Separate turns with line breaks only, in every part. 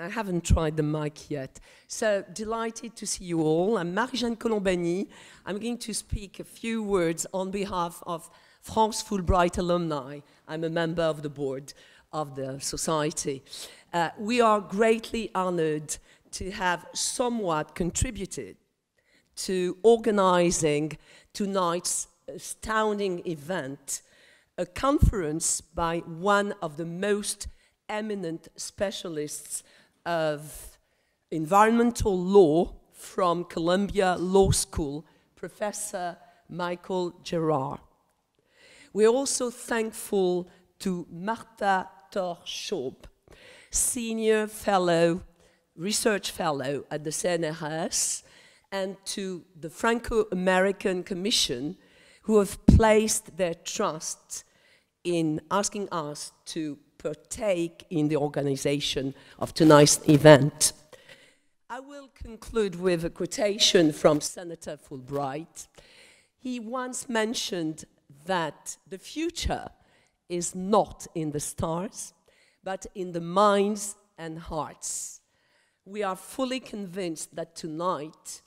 I haven't tried the mic yet. So delighted to see you all. I'm Marie-Jeanne Colombani. I'm going to speak a few words on behalf of France Fulbright alumni. I'm a member of the board of the society. We are greatly honored to have somewhat contributed to organizing tonight's astounding event, a conference by one of the most eminent specialists of environmental law from Columbia Law School, Professor Michael Gerard. We're also thankful to Martha Thor-Schaub, Senior Fellow, Research Fellow at the CNRS, and to the Franco-American Commission, who have placed their trust in asking us to partake in the organization of tonight's event. I will conclude with a quotation from Senator Fulbright. He once mentioned that the future is not in the stars, but in the minds and hearts. We are fully convinced that tonight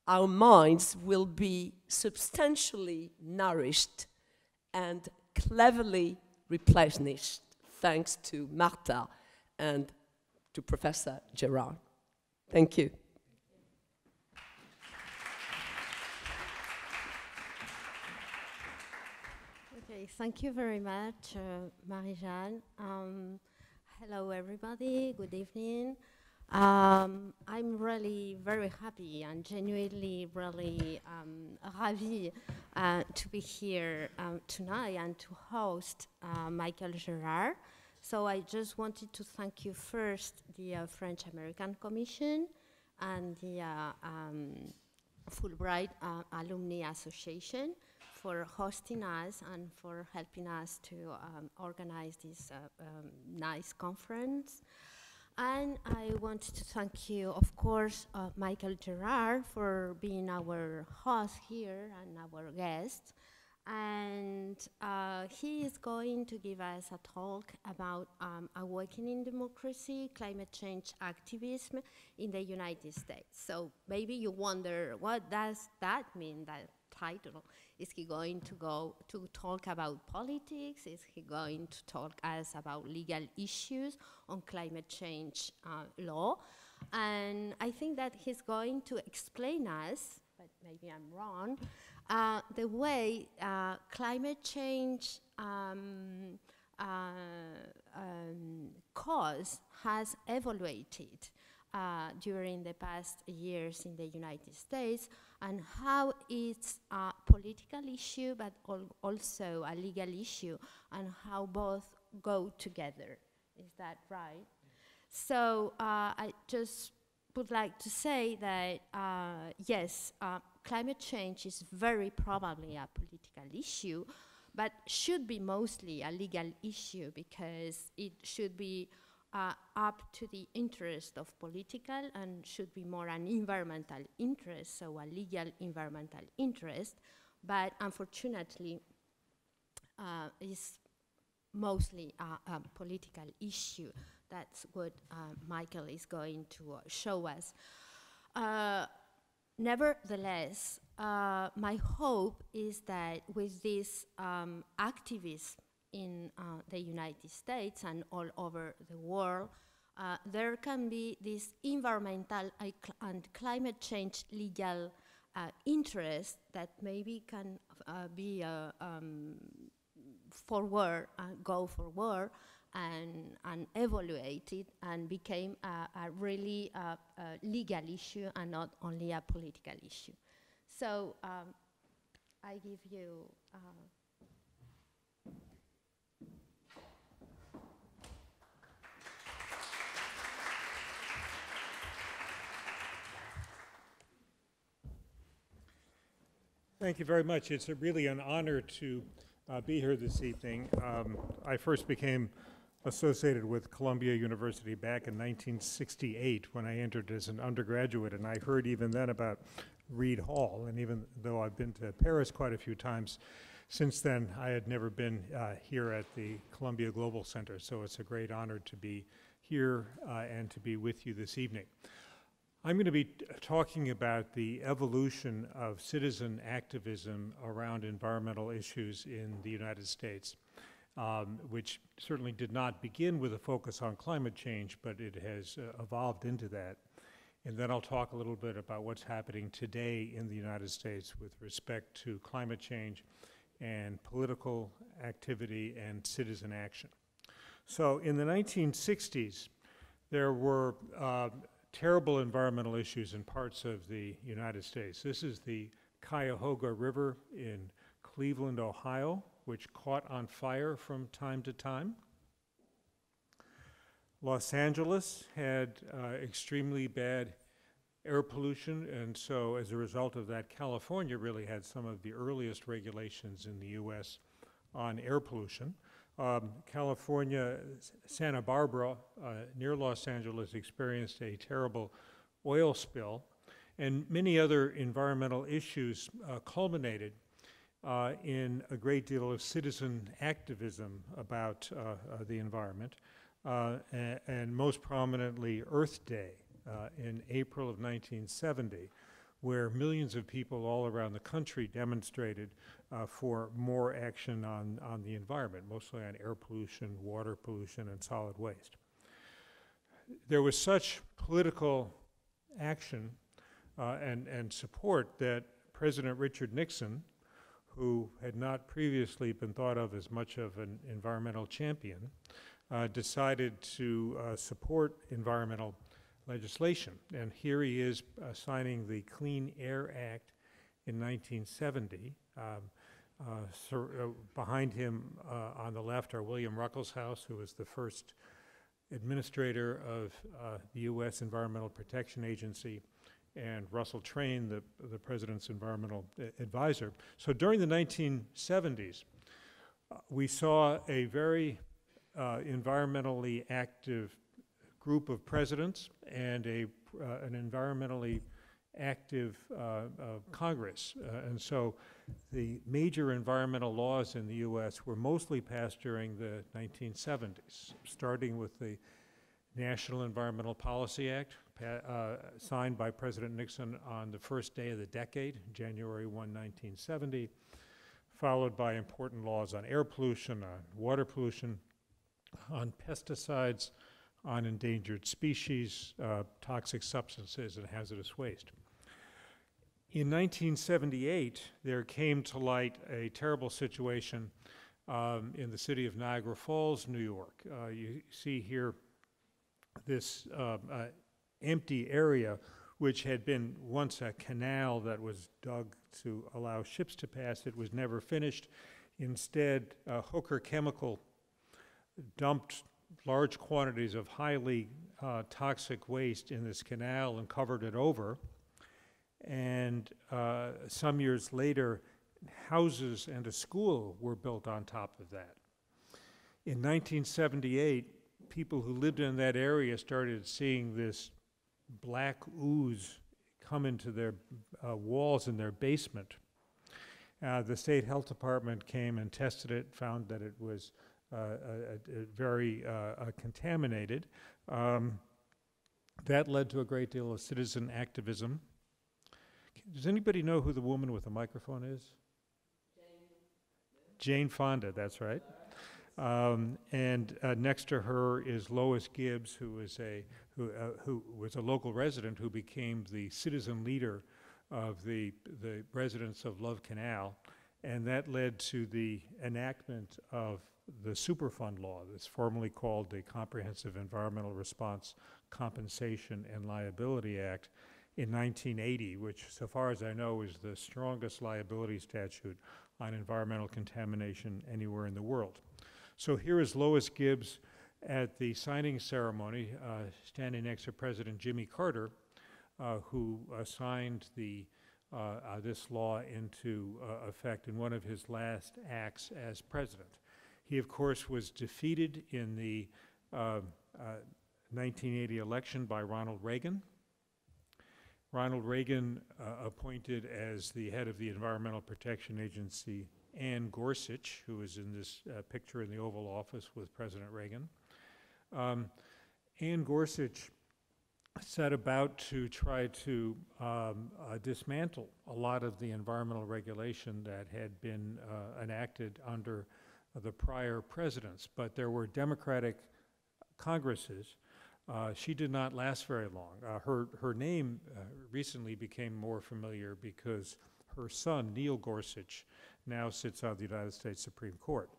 our minds will be substantially nourished and cleverly replenished, thanks to Martha and to Professor Gerard. Thank you.
Okay, thank you very much, Marie-Jeanne. Hello, everybody. Good evening. I'm really very happy and genuinely really ravi to be here tonight and to host Michael Gerard. So I just wanted to thank you first, the French-American Commission and the Fulbright Alumni Association for hosting us and for helping us to organize this nice conference. And I wanted to thank you, of course, Michael Gerard for being our host here and our guest. And he is going to give us a talk about awakening democracy, climate change activism in the United States. So maybe you wonder, what does that mean, that title? Is he going to go to talk about politics? Is he going to talk us about legal issues on climate change law? And I think that he's going to explain us, but maybe I'm wrong, the way climate change cause has evaluated during the past years in the United States, and how it's a political issue, but also a legal issue, and how both go together. Is that right? So I just would like to say that, yes, climate change is very probably a political issue, but should be mostly a legal issue, because it should be up to the interest of political and should be more an environmental interest, so a legal environmental interest, but unfortunately is mostly a political issue. That's what Michael is going to show us. Nevertheless, my hope is that with this activism in the United States and all over the world, there can be this environmental and climate change legal interest that maybe can be forward, go forward and evaluate it and became a really legal issue and not only a political issue. So I give you
Thank you very much. It's really an honor to be here this evening. I first became associated with Columbia University back in 1968 when I entered as an undergraduate, and I heard even then about Reid Hall, and even though I've been to Paris quite a few times since then, I had never been here at the Columbia Global Center, so it's a great honor to be here and to be with you this evening. I'm going to be talking about the evolution of citizen activism around environmental issues in the United States, which certainly did not begin with a focus on climate change, but it has evolved into that. And then I'll talk a little bit about what's happening today in the United States with respect to climate change and political activity and citizen action. So in the 1960s, there were terrible environmental issues in parts of the United States. This is the Cuyahoga River in Cleveland, Ohio, which caught on fire from time to time. Los Angeles had extremely bad air pollution, and so as a result of that, California really had some of the earliest regulations in the US on air pollution. California, Santa Barbara, near Los Angeles, experienced a terrible oil spill, and many other environmental issues culminated in a great deal of citizen activism about the environment, and most prominently Earth Day in April of 1970, where millions of people all around the country demonstrated for more action on the environment, mostly on air pollution, water pollution, and solid waste. There was such political action and support that President Richard Nixon, who had not previously been thought of as much of an environmental champion, decided to support environmental legislation. And here he is signing the Clean Air Act in 1970. Behind him on the left are William Ruckelshaus, who was the first administrator of the U.S. Environmental Protection Agency, and Russell Train, the president's environmental advisor. So during the 1970s, we saw a very environmentally active group of presidents and an environmentally active Congress. And so the major environmental laws in the U.S. were mostly passed during the 1970s, starting with the National Environmental Policy Act, signed by President Nixon on the first day of the decade, January 1, 1970, followed by important laws on air pollution, on water pollution, on pesticides, on endangered species, toxic substances, and hazardous waste. In 1978, there came to light a terrible situation in the city of Niagara Falls, New York. You see here this empty area, which had been once a canal that was dug to allow ships to pass. It was never finished. Instead, Hooker Chemical dumped large quantities of highly toxic waste in this canal and covered it over. And some years later, houses and a school were built on top of that. In 1978, people who lived in that area started seeing this black ooze come into their walls in their basement. The state health department came and tested it, found that it was very contaminated. That led to a great deal of citizen activism. Does anybody know who the woman with the microphone is? Jane Fonda, that's right. And next to her is Lois Gibbs, who was a local resident who became the citizen leader of the residents of Love Canal, and that led to the enactment of the Superfund law that's formally called the Comprehensive Environmental Response Compensation and Liability Act in 1980, which, so far as I know, is the strongest liability statute on environmental contamination anywhere in the world. So here is Lois Gibbs at the signing ceremony, standing next to President Jimmy Carter, who signed this law into effect in one of his last acts as president. He, of course, was defeated in the 1980 election by Ronald Reagan. Ronald Reagan appointed as the head of the Environmental Protection Agency Ann Gorsuch, who is in this picture in the Oval Office with President Reagan. Ann Gorsuch set about to try to dismantle a lot of the environmental regulation that had been enacted under the prior presidents. But there were Democratic Congresses. She did not last very long. Her name recently became more familiar because her son, Neil Gorsuch, now sits on the United States Supreme Court.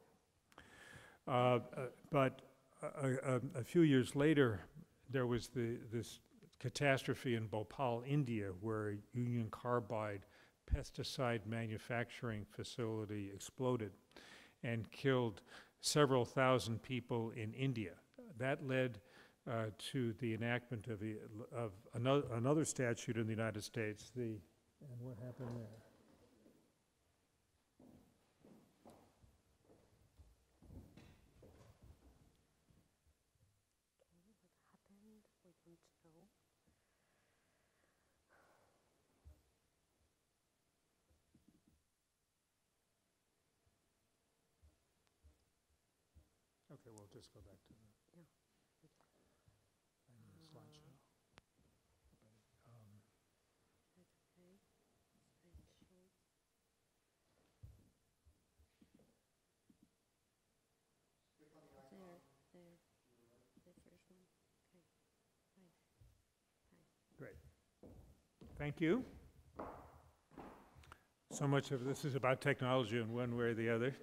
But a few years later, there was this catastrophe in Bhopal, India, where a Union Carbide pesticide manufacturing facility exploded and killed several thousand people in India. That led to the enactment of another statute in the United States. And what happened there? Okay, we'll just go back to the slideshow. Great. Thank you. So much of this is about technology in one way or the other.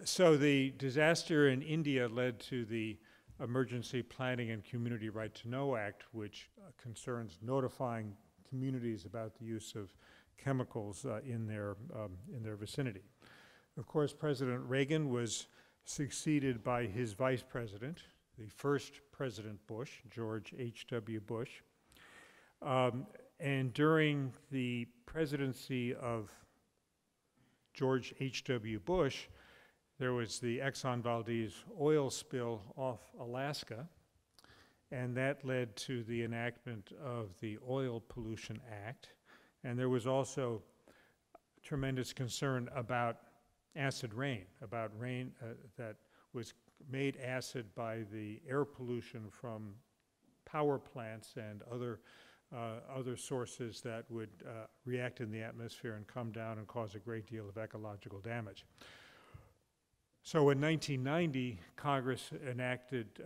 So the disaster in India led to the Emergency Planning and Community Right to Know Act, which concerns notifying communities about the use of chemicals in their vicinity. Of course, President Reagan was succeeded by his vice president, the first President Bush, George H.W. Bush. And during the presidency of George H.W. Bush, there was the Exxon Valdez oil spill off Alaska, and that led to the enactment of the Oil Pollution Act. And there was also tremendous concern about acid rain, that was made acid by the air pollution from power plants and other sources that would react in the atmosphere and come down and cause a great deal of ecological damage. So in 1990, Congress enacted,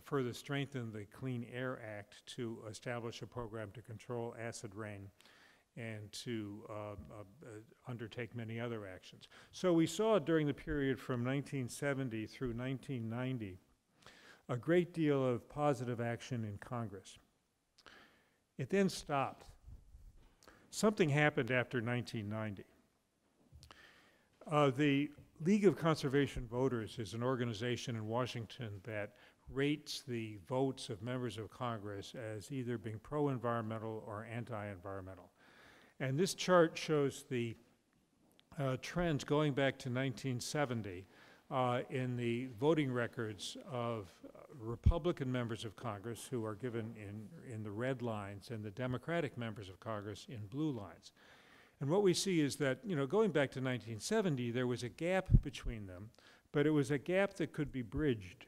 further strengthened the Clean Air Act to establish a program to control acid rain and to undertake many other actions. So we saw during the period from 1970 through 1990 a great deal of positive action in Congress. It then stopped. Something happened after 1990. The League of Conservation Voters is an organization in Washington that rates the votes of members of Congress as either being pro-environmental or anti-environmental. And this chart shows the trends going back to 1970 in the voting records of Republican members of Congress, who are given in the red lines, and the Democratic members of Congress in blue lines. And what we see is that, going back to 1970, there was a gap between them, but it was a gap that could be bridged.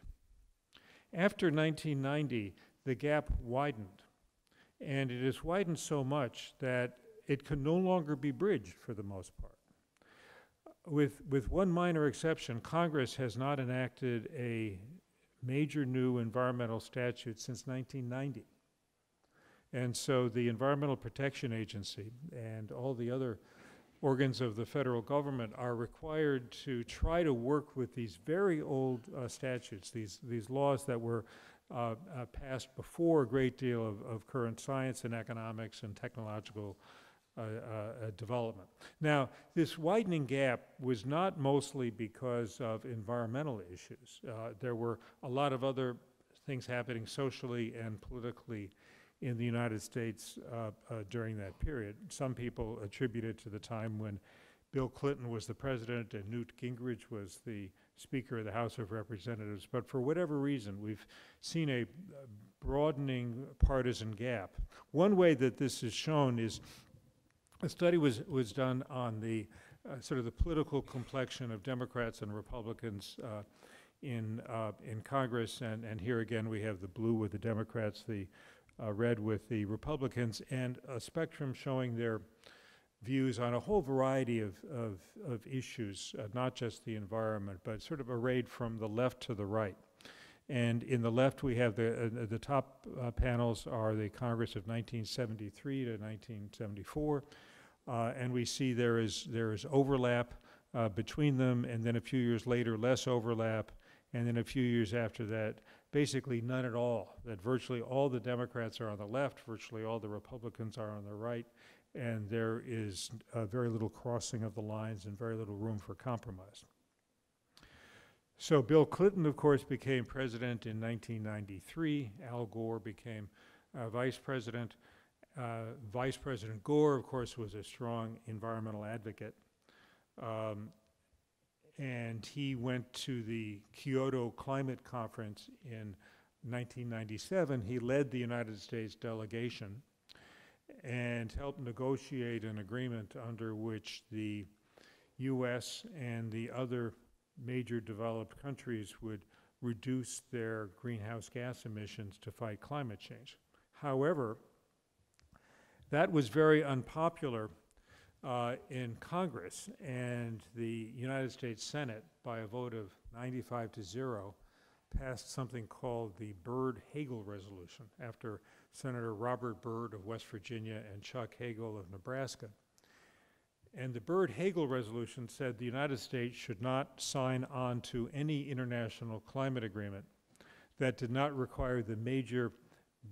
After 1990, the gap widened, and it has widened so much that it can no longer be bridged for the most part. With one minor exception, Congress has not enacted a major new environmental statute since 1990. And so the Environmental Protection Agency and all the other organs of the federal government are required to try to work with these very old statutes, these laws that were passed before a great deal of current science and economics and technological development. Now, this widening gap was not mostly because of environmental issues. There were a lot of other things happening socially and politically in the United States during that period. Some people attribute it to the time when Bill Clinton was the president and Newt Gingrich was the Speaker of the House of Representatives. But for whatever reason, we've seen a broadening partisan gap. One way that this is shown is a study was done on the sort of the political complexion of Democrats and Republicans in Congress, and here again we have the blue with the Democrats, the red with the Republicans, and a spectrum showing their views on a whole variety of issues, not just the environment, but sort of arrayed from the left to the right. And in the left, we have the top panels are the Congress of 1973 to 1974, and we see there is overlap between them, and then a few years later, less overlap, and then a few years after that, basically none at all. That virtually all the Democrats are on the left, virtually all the Republicans are on the right, and there is very little crossing of the lines and very little room for compromise. So Bill Clinton, of course, became president in 1993. Al Gore became vice president. Vice President Gore, of course, was a strong environmental advocate. And he went to the Kyoto Climate Conference in 1997. He led the United States delegation and helped negotiate an agreement under which the US and the other major developed countries would reduce their greenhouse gas emissions to fight climate change. However, that was very unpopular in Congress, and the United States Senate, by a vote of 95-0, passed something called the Byrd-Hagel resolution after Senator Robert Byrd of West Virginia and Chuck Hagel of Nebraska. And the Byrd-Hagel resolution said the United States should not sign on to any international climate agreement that did not require the major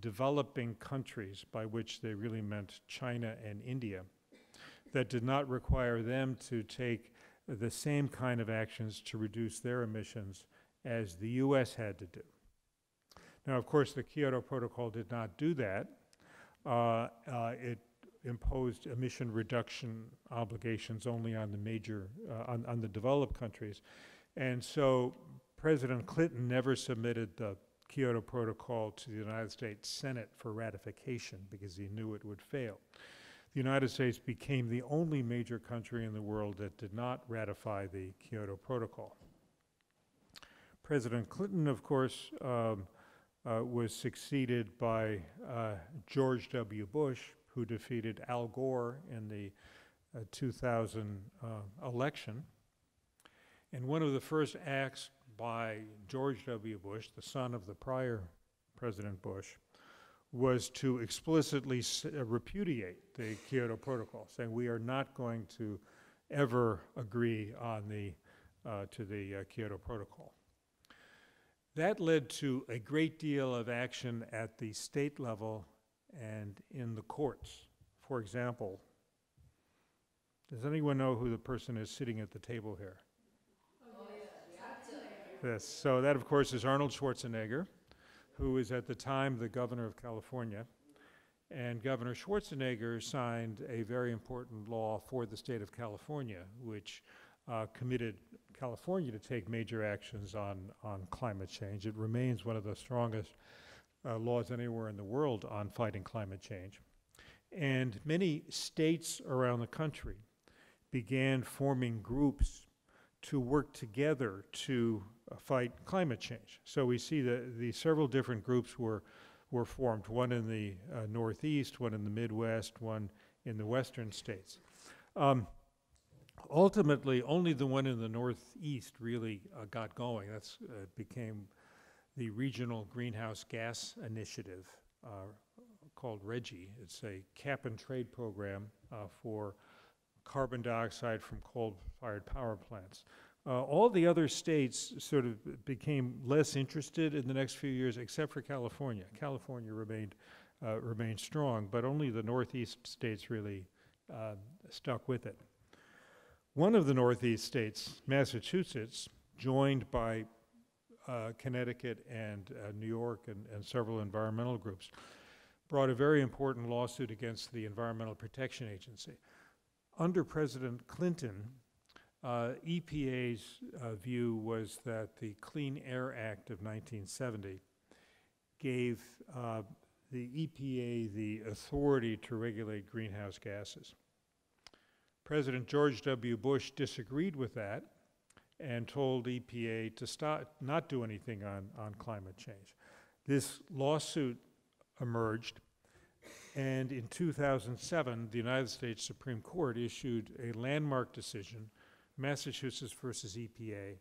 developing countries, by which they really meant China and India, that did not require them to take the same kind of actions to reduce their emissions as the US had to do. Now, of course, the Kyoto Protocol did not do that. It imposed emission reduction obligations only on the major, on the developed countries. And so President Clinton never submitted the Kyoto Protocol to the United States Senate for ratification because he knew it would fail. The United States became the only major country in the world that did not ratify the Kyoto Protocol. President Clinton, of course, was succeeded by George W. Bush, who defeated Al Gore in the 2000 election. And one of the first acts by George W. Bush, the son of the prior President Bush, was to explicitly repudiate the Kyoto Protocol, saying we are not going to ever agree on to the Kyoto Protocol. That led to a great deal of action at the state level and in the courts. For example, does anyone know who the person is sitting at the table here? Yes. So that, of course, is Arnold Schwarzenegger, who is at the time the governor of California. And Governor Schwarzenegger signed a very important law for the state of California, which committed California to take major actions on climate change. It remains one of the strongest laws anywhere in the world on fighting climate change. And many states around the country began forming groups to work together to fight climate change. So we see that the several different groups were formed, one in the Northeast, one in the Midwest, one in the Western states. Ultimately, only the one in the Northeast really got going. That's became the Regional Greenhouse Gas Initiative, called RGGI. It's a cap-and-trade program for carbon dioxide from coal-fired power plants. All the other states sort of became less interested in the next few years, except for California. California remained strong, but only the Northeast states really stuck with it. One of the Northeast states, Massachusetts, joined by Connecticut and New York and several environmental groups, brought a very important lawsuit against the Environmental Protection Agency. Under President Clinton, EPA's view was that the Clean Air Act of 1970 gave the EPA the authority to regulate greenhouse gases. President George W. Bush disagreed with that and told EPA to not do anything on climate change. This lawsuit emerged, and in 2007, the United States Supreme Court issued a landmark decision, Massachusetts versus EPA,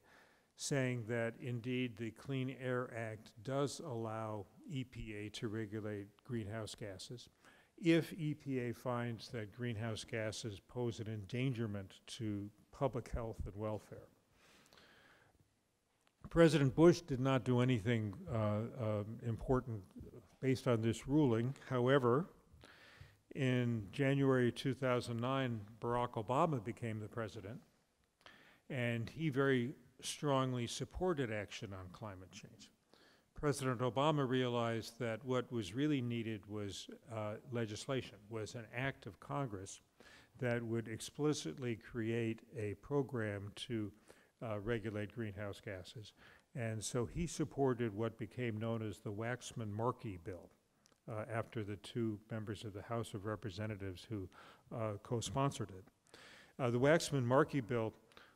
saying that indeed the Clean Air Act does allow EPA to regulate greenhouse gases if EPA finds that greenhouse gases pose an endangerment to public health and welfare. President Bush did not do anything important based on this ruling. However, in January 2009, Barack Obama became the president, and he very strongly supported action on climate change. President Obama realized that what was really needed was legislation, was an act of Congress that would explicitly create a program to regulate greenhouse gases. And so he supported what became known as the Waxman-Markey bill after the two members of the House of Representatives who co-sponsored it. The Waxman-Markey bill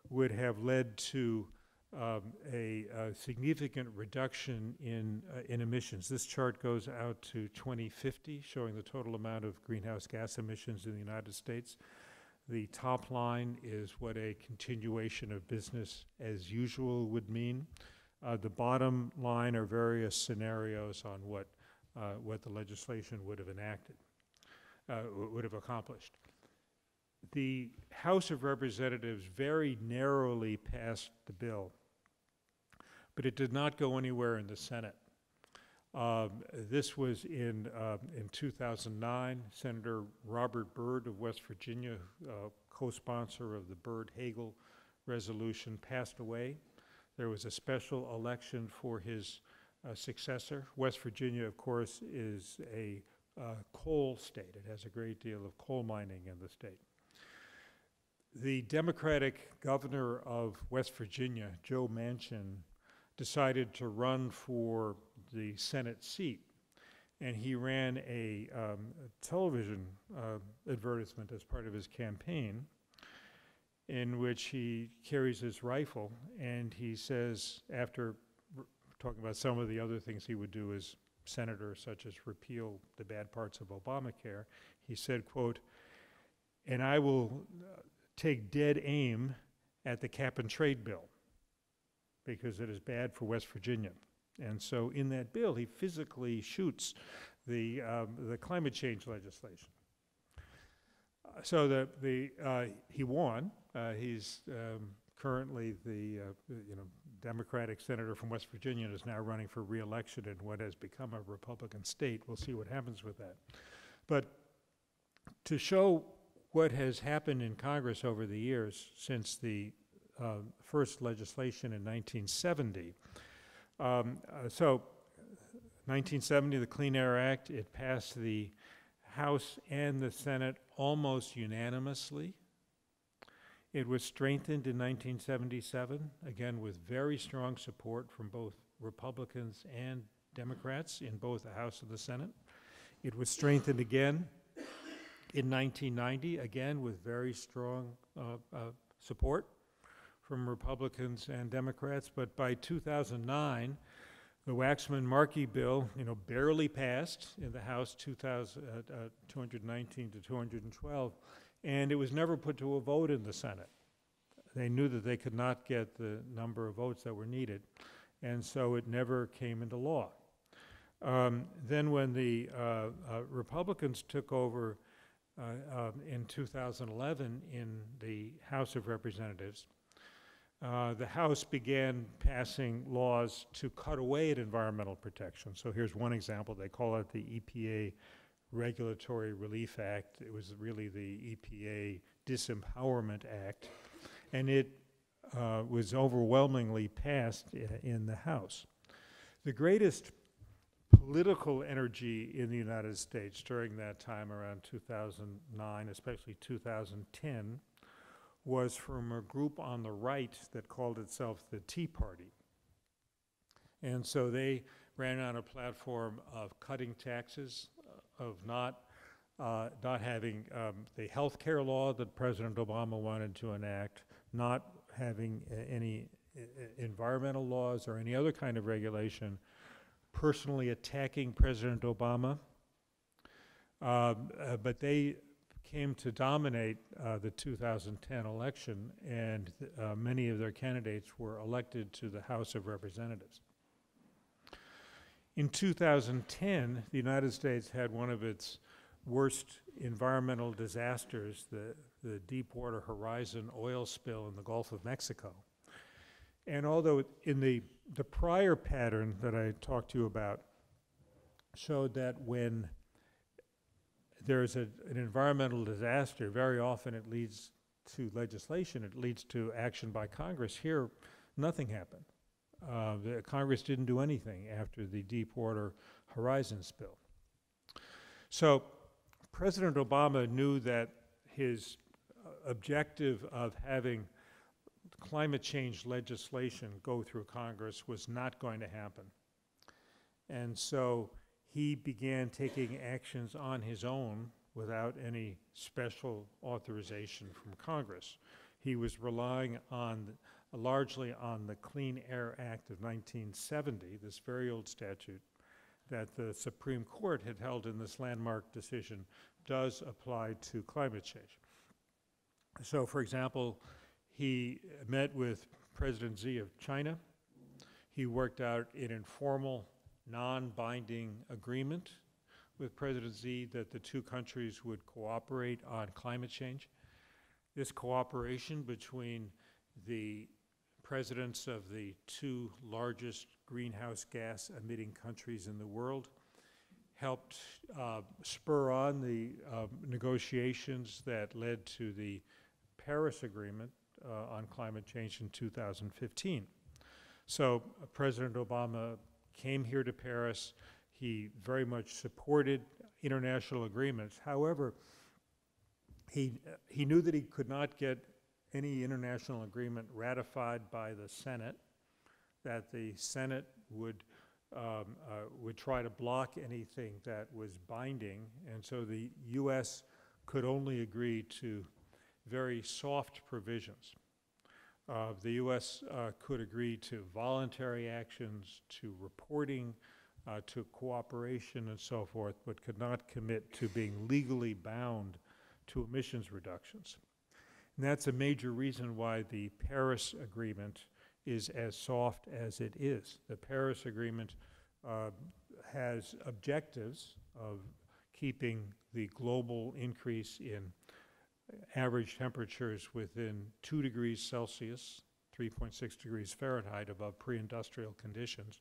would have led to a significant reduction in emissions. This chart goes out to 2050, showing the total amount of greenhouse gas emissions in the United States. The top line is what a continuation of business as usual would mean. The bottom line are various scenarios on what the legislation would have enacted, would have accomplished. The House of Representatives very narrowly passed the bill, but it did not go anywhere in the Senate. This was in 2009. Senator Robert Byrd of West Virginia, co-sponsor of the Byrd-Hagel resolution, passed away. There was a special election for his successor. West Virginia, of course, is a coal state. It has a great deal of coal mining in the state. The Democratic governor of West Virginia, Joe Manchin, decided to run for the Senate seat, and he ran a television advertisement as part of his campaign in which he carries his rifle, and he says, after talking about some of the other things he would do as senator, such as repeal the bad parts of Obamacare, he said, quote, "And I will take dead aim at the cap and trade bill because it is bad for West Virginia." And so in that bill, he physically shoots the climate change legislation. So he won. He's currently the Democratic senator from West Virginia and is now running for re-election in what has become a Republican state. We'll see what happens with that. But to show what has happened in Congress over the years since the first legislation in 1970. So 1970, the Clean Air Act, it passed the House and the Senate almost unanimously. It was strengthened in 1977, again with very strong support from both Republicans and Democrats in both the House and the Senate. It was strengthened again in 1990, again with very strong support from Republicans and Democrats. But by 2009, the Waxman-Markey bill, barely passed in the House 219 to 212, and it was never put to a vote in the Senate. They knew that they could not get the number of votes that were needed, and so it never came into law. Then when the Republicans took over in 2011 in the House of Representatives, the House began passing laws to cut away at environmental protection. So here's one example. They call it the EPA Regulatory Relief Act. It was really the EPA Disempowerment Act, and it was overwhelmingly passed in the House. The greatest political energy in the United States during that time, around 2009, especially 2010, was from a group on the right that called itself the Tea Party. And so they ran on a platform of cutting taxes, of not having the health care law that President Obama wanted to enact, not having any environmental laws or any other kind of regulation personally attacking President Obama. But they came to dominate the 2010 election, and many of their candidates were elected to the House of Representatives. In 2010, the United States had one of its worst environmental disasters, the Deepwater Horizon oil spill in the Gulf of Mexico. And although in the prior pattern that I talked to you about showed that when there's an environmental disaster, very often it leads to legislation, it leads to action by Congress. Here, nothing happened. The Congress didn't do anything after the Deepwater Horizon spill. So President Obama knew that his objective of having climate change legislation go through Congress was not going to happen. And so he began taking actions on his own without any special authorization from Congress. He was relying largely on the Clean Air Act of 1970, this very old statute that the Supreme Court had held in this landmark decision does apply to climate change. So, for example, he met with President Xi of China. He worked out an informal, non-binding agreement with President Xi that the two countries would cooperate on climate change. This cooperation between the presidents of the two largest greenhouse gas emitting countries in the world helped spur on the negotiations that led to the Paris Agreement on climate change in 2015. So President Obama came here to Paris. He very much supported international agreements. However, he knew that he could not get any international agreement ratified by the Senate, that the Senate would try to block anything that was binding, and so the U.S. could only agree to very soft provisions. The U.S. could agree to voluntary actions, to reporting, to cooperation and so forth, but could not commit to being legally bound to emissions reductions. And that's a major reason why the Paris Agreement is as soft as it is. The Paris Agreement has objectives of keeping the global increase in average temperatures within 2 degrees Celsius, 3.6 degrees Fahrenheit above pre-industrial conditions,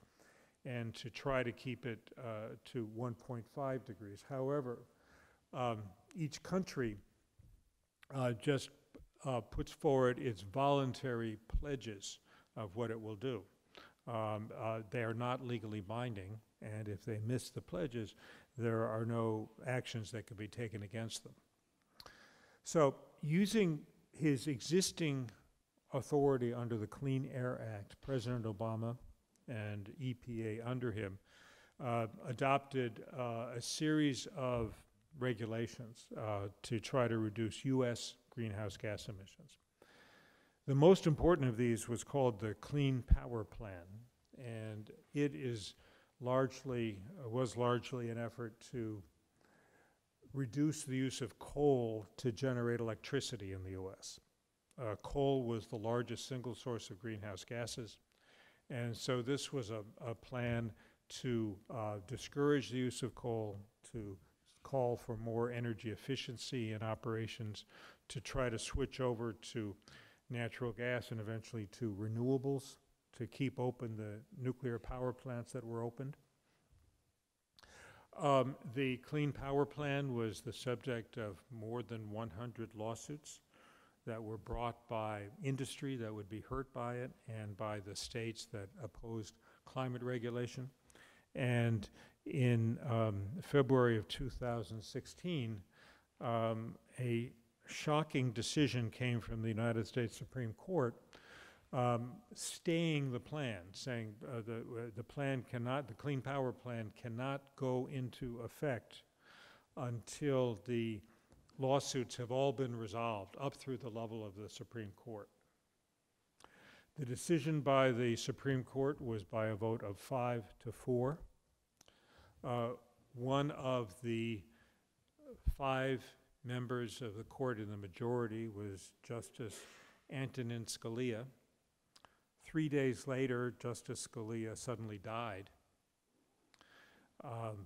and to try to keep it to 1.5 degrees. However, each country just puts forward its voluntary pledges of what it will do. They are not legally binding, and if they miss the pledges, there are no actions that can be taken against them. So, using his existing authority under the Clean Air Act, President Obama and EPA under him adopted a series of regulations to try to reduce U.S. greenhouse gas emissions. The most important of these was called the Clean Power Plan, and it was largely an effort to reduce the use of coal to generate electricity in the U.S. Coal was the largest single source of greenhouse gases, and so this was a plan to discourage the use of coal, to call for more energy efficiency in operations, to try to switch over to natural gas and eventually to renewables, to keep open the nuclear power plants that were opened. The Clean Power Plan was the subject of more than 100 lawsuits that were brought by industry that would be hurt by it and by the states that opposed climate regulation. And in February of 2016, a shocking decision came from the United States Supreme Court staying the plan, saying the Clean Power Plan cannot go into effect until the lawsuits have all been resolved up through the level of the Supreme Court. The decision by the Supreme Court was by a vote of 5-4. One of the 5 members of the court in the majority was Justice Antonin Scalia. 3 days later, Justice Scalia suddenly died.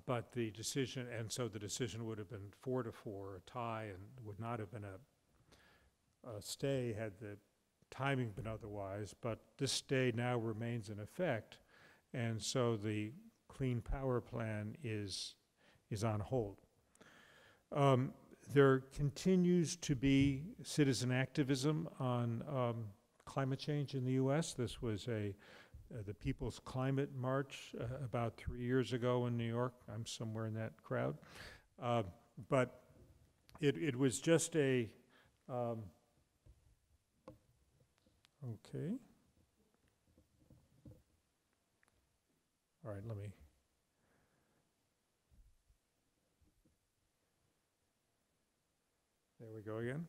But the decision, and so the decision would have been 4-4, a tie, and would not have been a stay had the timing been otherwise. But this stay now remains in effect, and so the Clean Power Plan is on hold. There continues to be citizen activism on climate change in the U.S. This was the People's Climate March about 3 years ago in New York. I'm somewhere in that crowd. But it was just a, okay. All right, let me. There we go again.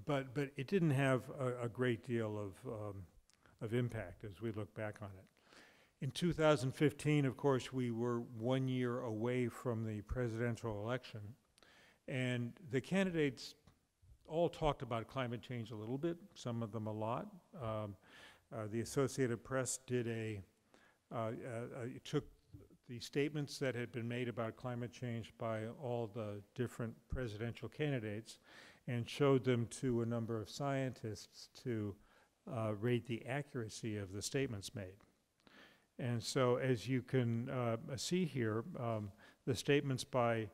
But it didn't have a great deal of impact as we look back on it. In 2015, of course, we were 1 year away from the presidential election, and the candidates all talked about climate change a little bit, some of them a lot. The Associated Press did took the statements that had been made about climate change by all the different presidential candidates and showed them to a number of scientists to rate the accuracy of the statements made. And so, as you can see here, the statements by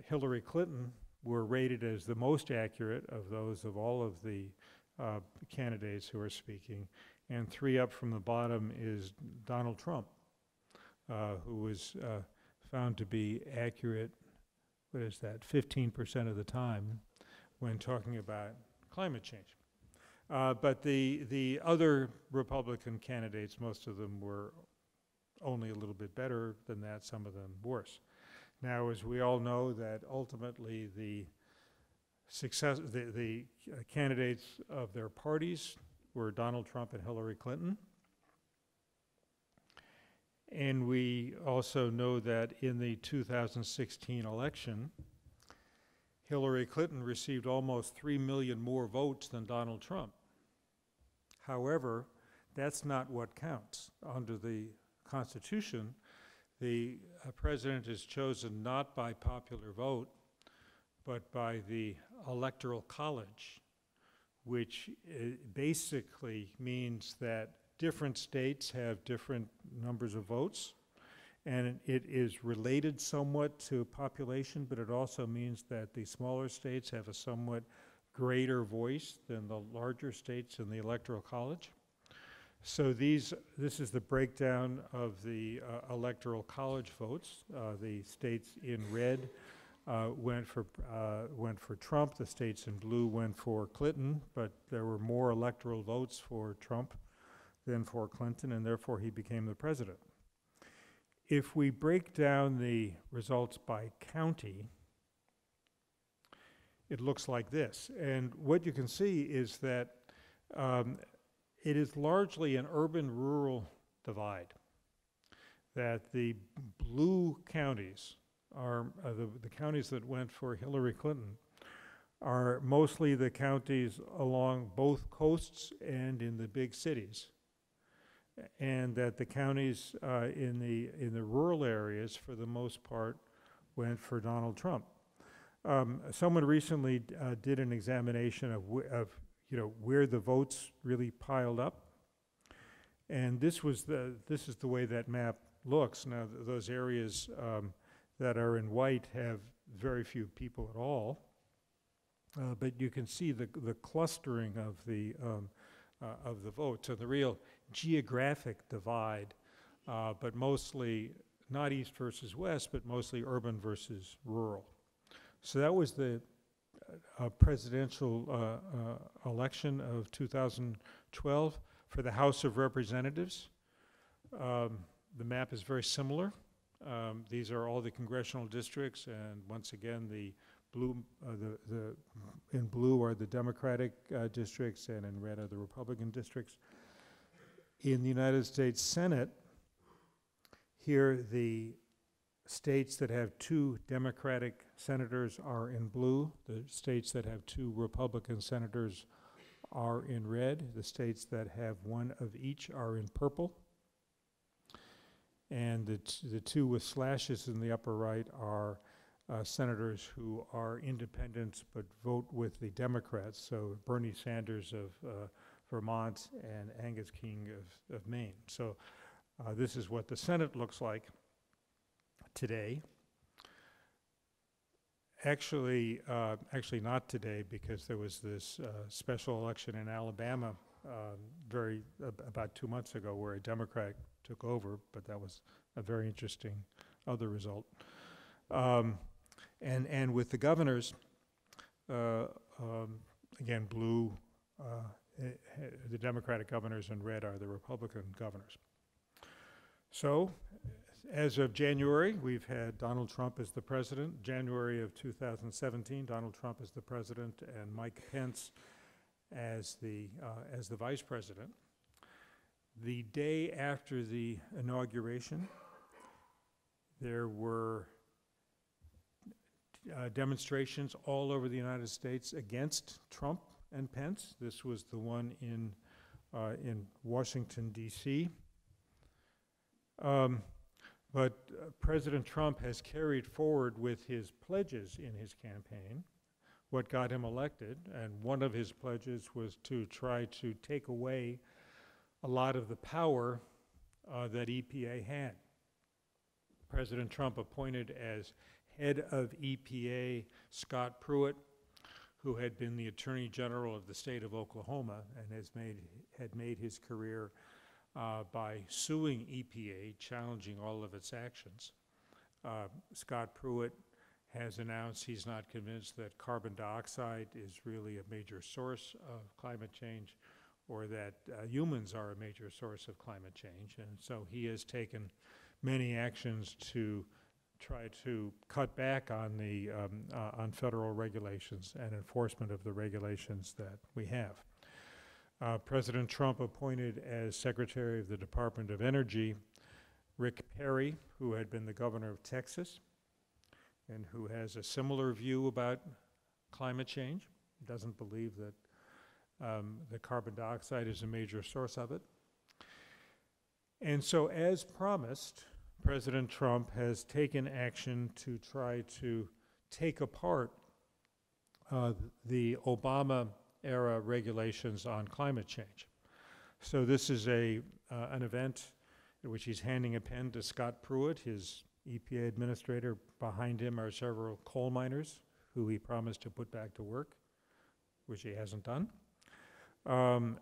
Hillary Clinton were rated as the most accurate of those of all of the candidates who are speaking. And 3 up from the bottom is Donald Trump, who was found to be accurate, 15% of the time when talking about climate change. But the other Republican candidates, most of them were only a little bit better than that, some of them worse. Now, as we all know, that ultimately the candidates of their parties were Donald Trump and Hillary Clinton. And we also know that in the 2016 election, Hillary Clinton received almost 3 million more votes than Donald Trump. However, that's not what counts. Under the Constitution, the president is chosen not by popular vote, but by the Electoral College, which basically means that different states have different numbers of votes, and it is related somewhat to population, but it also means that the smaller states have a somewhat greater voice than the larger states in the Electoral College. So this is the breakdown of the Electoral College votes. The states in red went for Trump. The states in blue went for Clinton, but there were more electoral votes for Trump than for Clinton, and therefore he became the president. If we break down the results by county, it looks like this. And what you can see is that it is largely an urban-rural divide, that the blue counties are the counties that went for Hillary Clinton are mostly the counties along both coasts and in the big cities, and that the counties in the rural areas, for the most part, went for Donald Trump. Someone recently did an examination of where the votes really piled up, and this is the way that map looks. Now, those areas that are in white have very few people at all, but you can see the clustering of the votes, and the real geographic divide, but mostly not east versus west, but mostly urban versus rural. So that was the presidential election of 2012. For the House of Representatives, the map is very similar. These are all the congressional districts, and once again, the in blue are the Democratic districts, and in red are the Republican districts. In the United States Senate, here the states that have 2 Democratic senators are in blue. The states that have 2 Republican senators are in red. The states that have 1 of each are in purple. And the 2 with slashes in the upper right are senators who are independents but vote with the Democrats. So Bernie Sanders of Vermont and Angus King of Maine. So this is what the Senate looks like today. Actually not today, because there was this special election in Alabama about 2 months ago where a Democrat took over, but that was a very interesting other result. And with the governors, again, blue, the Democratic governors, and red are the Republican governors. So, as of January, we've had Donald Trump as the president. January of 2017, Donald Trump as the president, and Mike Pence as the vice president. The day after the inauguration, there were demonstrations all over the United States against Trump and Pence. This was the one in Washington, D.C. But President Trump has carried forward with his pledges in his campaign what got him elected, and one of his pledges was to try to take away a lot of the power that EPA had. President Trump appointed as head of EPA Scott Pruitt, who had been the Attorney General of the state of Oklahoma and had made his career by suing EPA, challenging all of its actions. Scott Pruitt has announced he's not convinced that carbon dioxide is really a major source of climate change, or that humans are a major source of climate change. And so he has taken many actions to try to cut back on the on federal regulations and enforcement of the regulations that we have. President Trump appointed as Secretary of the Department of Energy Rick Perry, who had been the governor of Texas and who has a similar view about climate change. He doesn't believe that the carbon dioxide is a major source of it. And so, as promised, President Trump has taken action to try to take apart the Obama-era regulations on climate change. So this is an event in which he's handing a pen to Scott Pruitt, his EPA administrator. Behind him are several coal miners who he promised to put back to work, which he hasn't done. And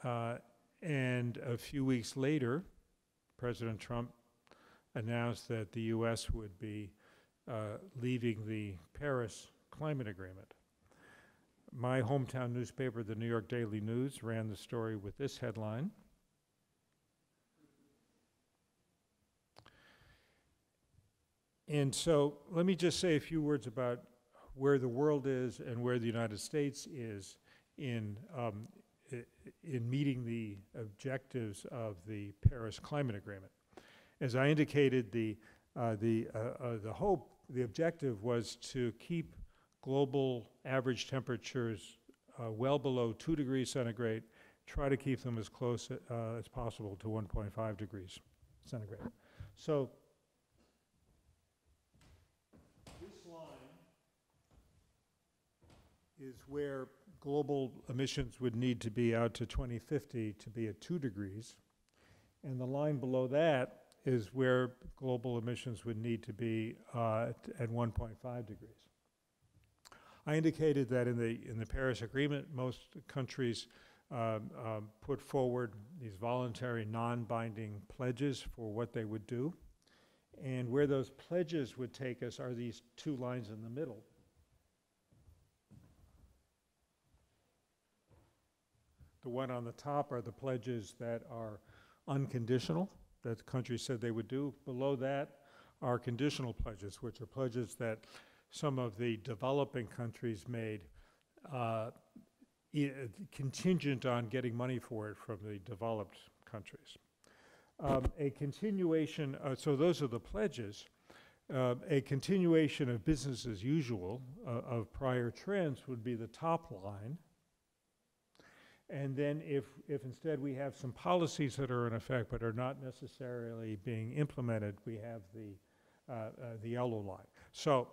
a few weeks later, President Trump announced that the U.S. would be leaving the Paris Climate Agreement. My hometown newspaper, the New York Daily News, ran the story with this headline: and so let me just say a few words about where the world is and where the United States is in meeting the objectives of the Paris Climate Agreement. As I indicated, the objective was to keep global average temperatures well below 2 degrees centigrade, try to keep them as close as possible to 1.5 degrees centigrade. So this line is where global emissions would need to be out to 2050 to be at 2 degrees. And the line below that is where global emissions would need to be at 1.5 degrees. I indicated that in the Paris Agreement, most countries put forward these voluntary, non-binding pledges for what they would do. And where those pledges would take us are these 2 lines in the middle. The one on the top are the pledges that are unconditional, that the countries said they would do. Below that are conditional pledges, which are pledges that some of the developing countries made contingent on getting money for it from the developed countries. A continuation, so those are the pledges. A continuation of business as usual of prior trends would be the top line. And then if instead we have some policies that are in effect but are not necessarily being implemented, we have the yellow line. So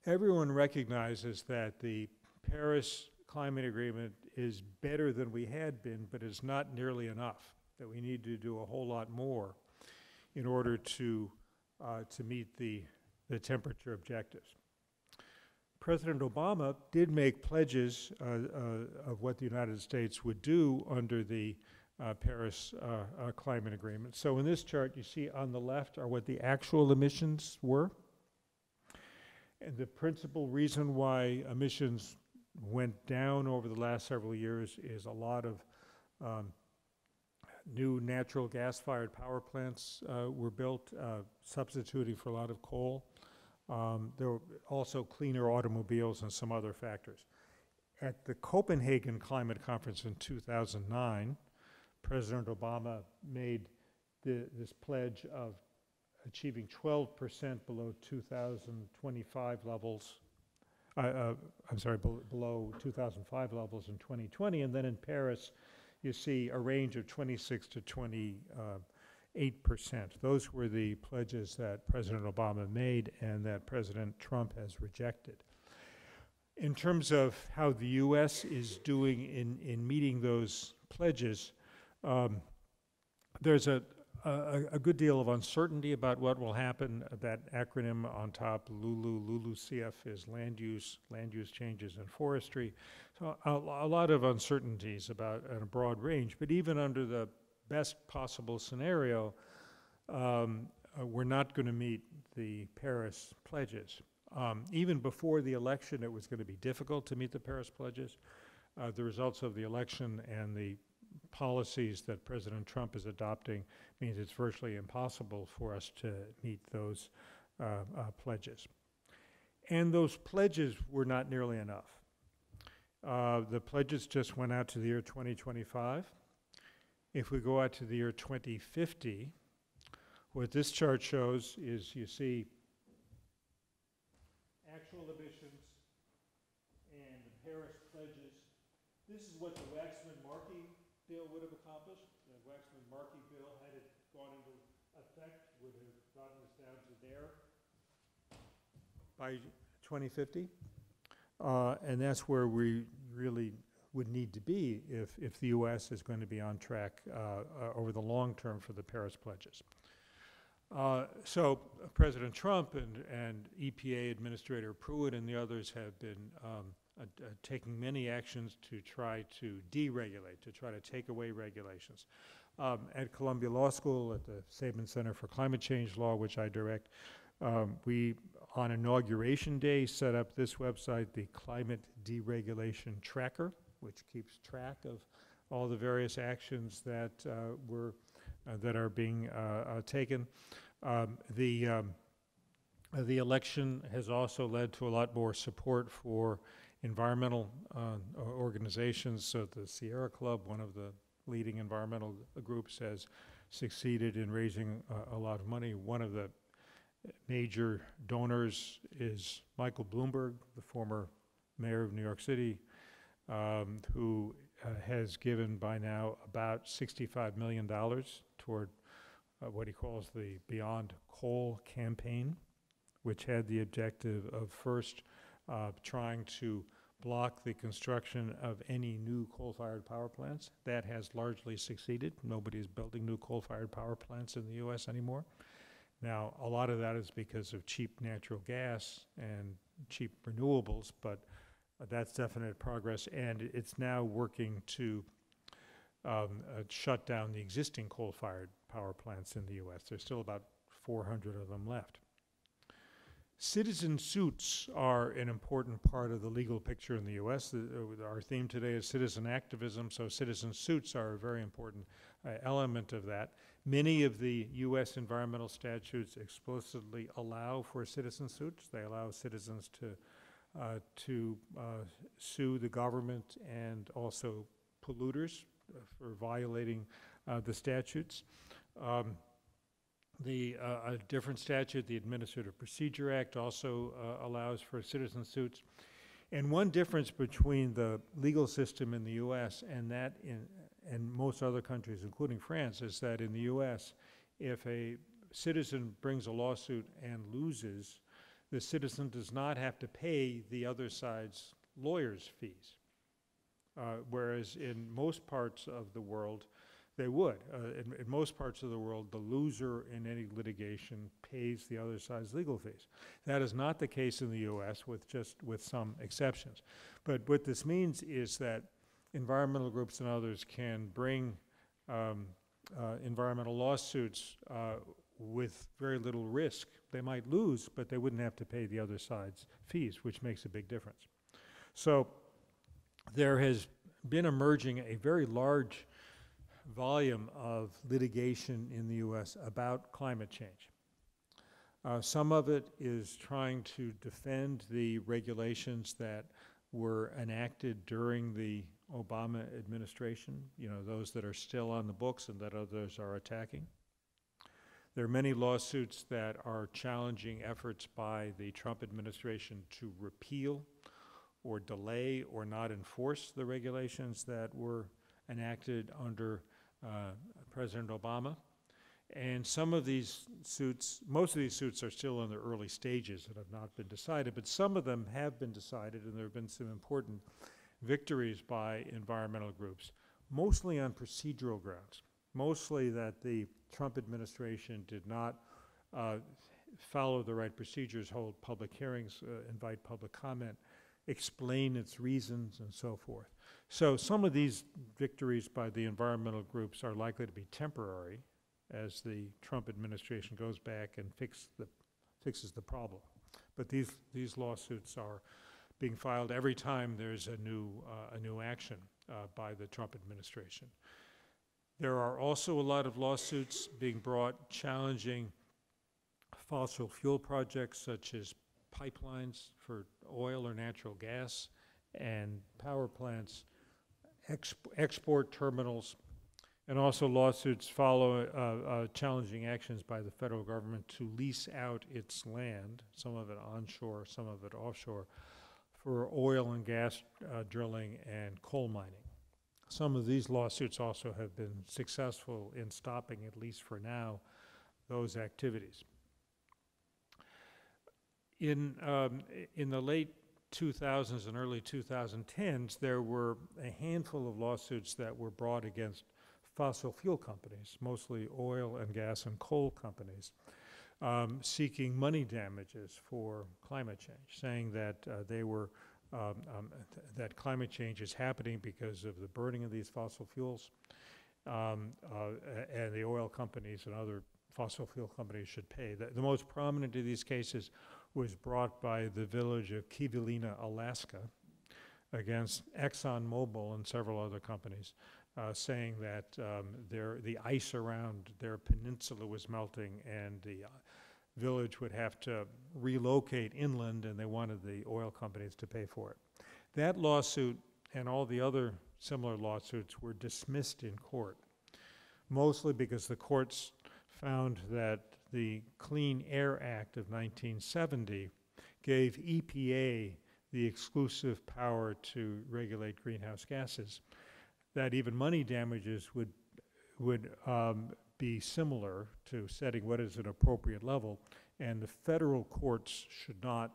everyone recognizes that the Paris Climate Agreement is better than we had been, but it's not nearly enough, that we need to do a whole lot more in order to meet the temperature objectives. President Obama did make pledges of what the United States would do under the Paris Climate Agreement. So in this chart, you see on the left are what the actual emissions were. And the principal reason why emissions went down over the last several years is a lot of new natural gas-fired power plants were built, substituting for a lot of coal. There were also cleaner automobiles and some other factors. At the Copenhagen Climate Conference in 2009, President Obama made this pledge of achieving 12% below 2025 levels, below 2005 levels in 2020, and then in Paris, you see a range of 26 to 28%. Those were the pledges that President Obama made and that President Trump has rejected. In terms of how the U.S. is doing in meeting those pledges, there's a good deal of uncertainty about what will happen. That acronym on top, LULUCF, is land use changes in forestry. So a lot of uncertainties about a broad range, but even under the best possible scenario, we're not going to meet the Paris pledges. Even before the election, it was going to be difficult to meet the Paris pledges. The results of the election and the policies that President Trump is adopting means it's virtually impossible for us to meet those pledges. And those pledges were not nearly enough. The pledges just went out to the year 2025. If we go out to the year 2050, what this chart shows is you see actual emissions and the Paris pledges. This is what the Waxman-Markey bill would have accomplished. The Waxman-Markey bill, had it gone into effect, would have gotten us down to there by 2050. And that's where we really would need to be if the U.S. is going to be on track over the long term for the Paris pledges. So President Trump and EPA Administrator Pruitt and the others have been taking many actions to try to deregulate, to try to take away regulations. At Columbia Law School, at the Saban Center for Climate Change Law, which I direct, we, on Inauguration Day, set up this website, the Climate Deregulation Tracker, which keeps track of all the various actions that that are being taken. The election has also led to a lot more support for environmental organizations. So the Sierra Club, one of the leading environmental groups, has succeeded in raising a lot of money. One of the major donors is Michael Bloomberg, the former mayor of New York City, who has given by now about $65 million toward what he calls the Beyond Coal campaign, which had the objective of first trying to block the construction of any new coal-fired power plants. That has largely succeeded. Nobody's building new coal-fired power plants in the U.S. anymore. Now, a lot of that is because of cheap natural gas and cheap renewables, but that's definite progress, and it's now working to shut down the existing coal-fired power plants in the U.S. There's still about 400 of them left. Citizen suits are an important part of the legal picture in the U.S. Our theme today is citizen activism, so citizen suits are a very important element of that. Many of the U.S. environmental statutes explicitly allow for citizen suits. They allow citizens to sue the government and also polluters for violating the statutes. A different statute, the Administrative Procedure Act, also allows for citizen suits. And one difference between the legal system in the U.S. and that in most other countries, including France, is that in the U.S., if a citizen brings a lawsuit and loses, the citizen does not have to pay the other side's lawyer's fees. Whereas in most parts of the world, they would. In most parts of the world, the loser in any litigation pays the other side's legal fees. That is not the case in the U.S., with some exceptions. But what this means is that environmental groups and others can bring environmental lawsuits with very little risk. They might lose, but they wouldn't have to pay the other side's fees, which makes a big difference. So there has been emerging a very large volume of litigation in the U.S. about climate change. Some of it is trying to defend the regulations that were enacted during the Obama administration, those that are still on the books and that others are attacking. There are many lawsuits that are challenging efforts by the Trump administration to repeal or delay or not enforce the regulations that were enacted under President Obama. And some of these suits, most of these suits are still in their early stages and have not been decided, but some of them have been decided, and there have been some important victories by environmental groups, mostly on procedural grounds, mostly that the Trump administration did not follow the right procedures, hold public hearings, invite public comment, explain its reasons, and so forth. So some of these victories by the environmental groups are likely to be temporary as the Trump administration goes back and fixes the problem. But these lawsuits are being filed every time there's a new action by the Trump administration. There are also a lot of lawsuits being brought challenging fossil fuel projects such as pipelines for oil or natural gas and power plants, export terminals, and also lawsuits follow challenging actions by the federal government to lease out its land, some of it onshore, some of it offshore, for oil and gas drilling and coal mining. Some of these lawsuits also have been successful in stopping, at least for now, those activities. In the late 2000s and early 2010s, there were a handful of lawsuits that were brought against fossil fuel companies, mostly oil and gas and coal companies, seeking money damages for climate change, saying that that climate change is happening because of the burning of these fossil fuels, and the oil companies and other fossil fuel companies should pay. The most prominent of these cases was brought by the village of Kivalina, Alaska, against ExxonMobil and several other companies, saying that the ice around their peninsula was melting and the village would have to relocate inland, and they wanted the oil companies to pay for it. That lawsuit and all the other similar lawsuits were dismissed in court, mostly because the courts found that the Clean Air Act of 1970 gave EPA the exclusive power to regulate greenhouse gases, that even money damages would be similar to setting what is an appropriate level, and the federal courts should not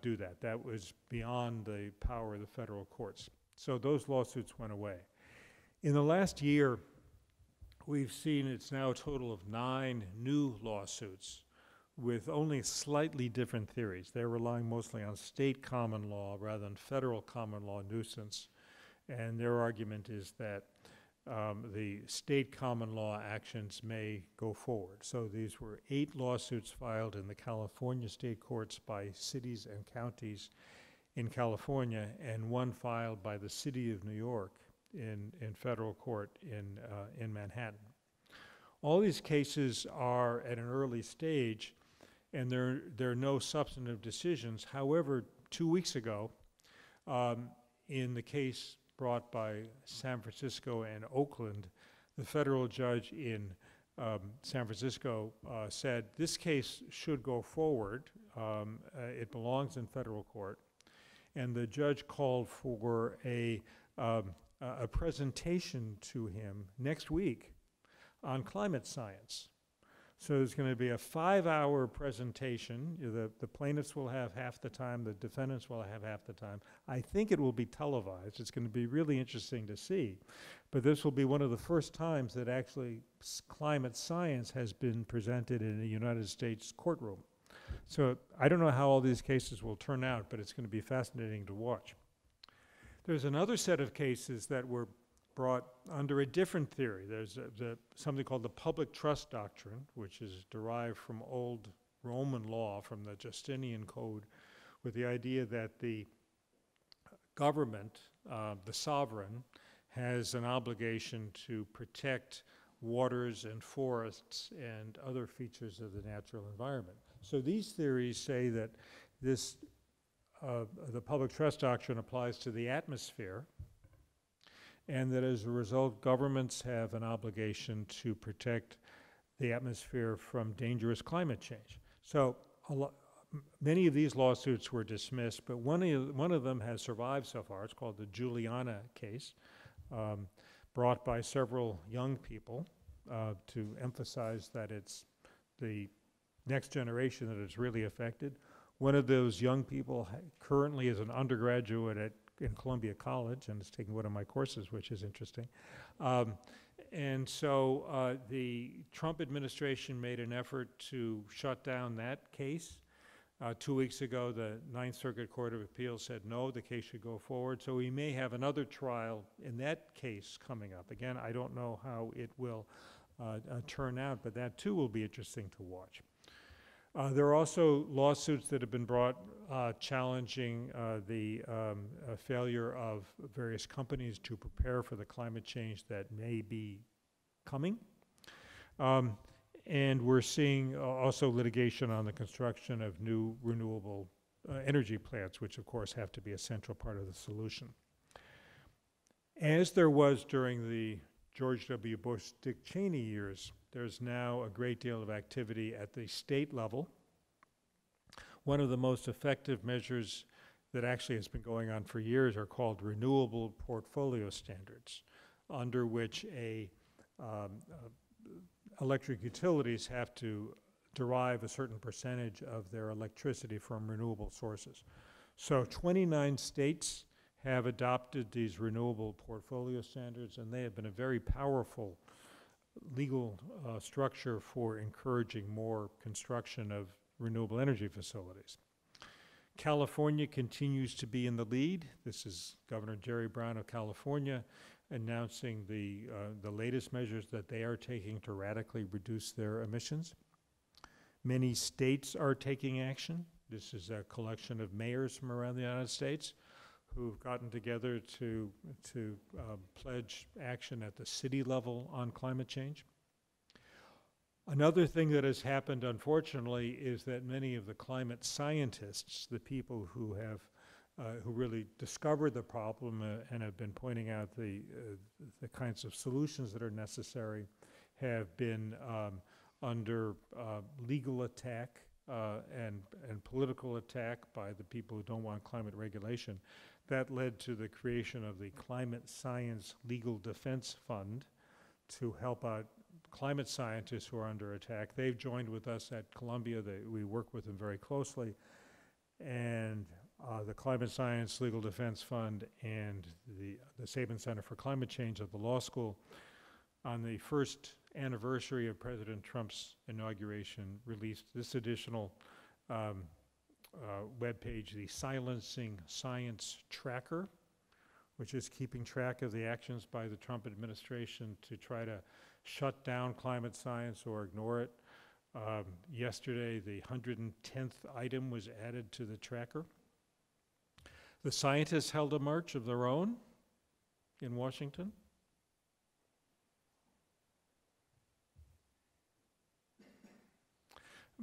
do that. That was beyond the power of the federal courts. So those lawsuits went away. In the last year, we've seen it's now a total of 9 new lawsuits with only slightly different theories. They're relying mostly on state common law rather than federal common law nuisance. And their argument is that the state common law actions may go forward. So these were 8 lawsuits filed in the California state courts by cities and counties in California, and 1 filed by the city of New York in federal court in Manhattan. All these cases are at an early stage, and there are no substantive decisions. However, 2 weeks ago, in the case brought by San Francisco and Oakland, the federal judge in San Francisco said this case should go forward. It belongs in federal court. And the judge called for a presentation to him next week on climate science. So there's going to be a 5-hour presentation. The plaintiffs will have half the time, the defendants will have half the time. I think it will be televised. It's going to be really interesting to see. But this will be one of the first times that actually climate science has been presented in a United States courtroom. So I don't know how all these cases will turn out, but it's going to be fascinating to watch. There's another set of cases that were brought under a different theory. There's something called the public trust doctrine, which is derived from old Roman law, from the Justinian Code, with the idea that the government, the sovereign, has an obligation to protect waters and forests and other features of the natural environment. So these theories say that this, the public trust doctrine applies to the atmosphere, and that as a result, governments have an obligation to protect the atmosphere from dangerous climate change. So many of these lawsuits were dismissed, but one of them has survived so far. It's called the Juliana case, brought by several young people to emphasize that it's the next generation that is really affected. One of those young people currently is an undergraduate in Columbia College and is taking one of my courses, which is interesting. And so the Trump administration made an effort to shut down that case. 2 weeks ago, the Ninth Circuit Court of Appeals said no, the case should go forward. So we may have another trial in that case coming up. Again, I don't know how it will turn out, but that too will be interesting to watch. There are also lawsuits that have been brought challenging the failure of various companies to prepare for the climate change that may be coming. And we're seeing also litigation on the construction of new renewable energy plants, which of course have to be a central part of the solution. As there was during the George W. Bush, Dick Cheney years, there's now a great deal of activity at the state level. One of the most effective measures that actually has been going on for years are called renewable portfolio standards, under which electric utilities have to derive a certain percentage of their electricity from renewable sources. So 29 states have adopted these renewable portfolio standards, and they have been a very powerful legal structure for encouraging more construction of renewable energy facilities. California continues to be in the lead. This is Governor Jerry Brown of California announcing the latest measures that they are taking to radically reduce their emissions. Many states are taking action. This is a collection of mayors from around the United States who've gotten together to pledge action at the city level on climate change. Another thing that has happened, unfortunately, is that many of the climate scientists, the people who have who really discovered the problem and have been pointing out the kinds of solutions that are necessary, have been under legal attack and political attack by the people who don't want climate regulation. That led to the creation of the Climate Science Legal Defense Fund to help out climate scientists who are under attack. They've joined with us at Columbia. We work with them very closely. And the Climate Science Legal Defense Fund and the Sabin Center for Climate Change at the law school, on the first anniversary of President Trump's inauguration, released this additional webpage, the Silencing Science Tracker, which is keeping track of the actions by the Trump administration to try to shut down climate science or ignore it. Yesterday, the 110th item was added to the tracker. The scientists held a march of their own in Washington.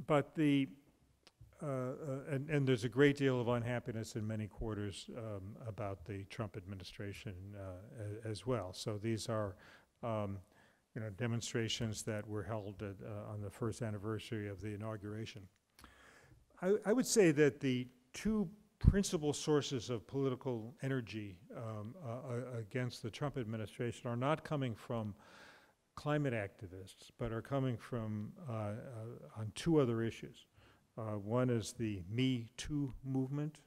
But the and there's a great deal of unhappiness in many quarters about the Trump administration as well. So these are, demonstrations that were held on the first anniversary of the inauguration. I would say that the two principal sources of political energy against the Trump administration are not coming from climate activists, but are coming from on two other issues. One is the Me Too movement,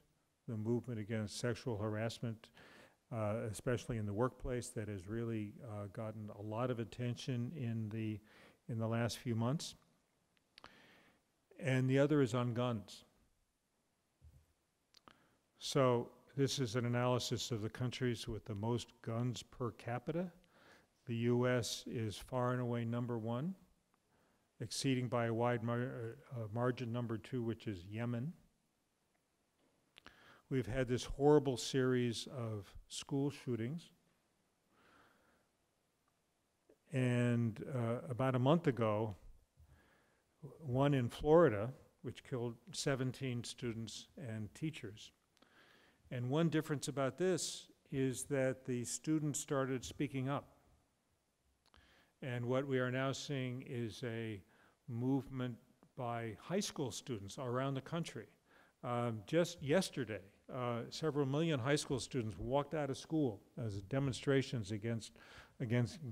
the movement against sexual harassment, especially in the workplace, that has really gotten a lot of attention in the last few months. And the other is on guns. So this is an analysis of the countries with the most guns per capita. The U.S. is far and away number one, exceeding by a wide margin number two, which is Yemen. We've had this horrible series of school shootings. And about a month ago, one in Florida, which killed 17 students and teachers. And one difference about this is that the students started speaking up. And what we are now seeing is a movement by high school students around the country. Just yesterday, several million high school students walked out of school as demonstrations against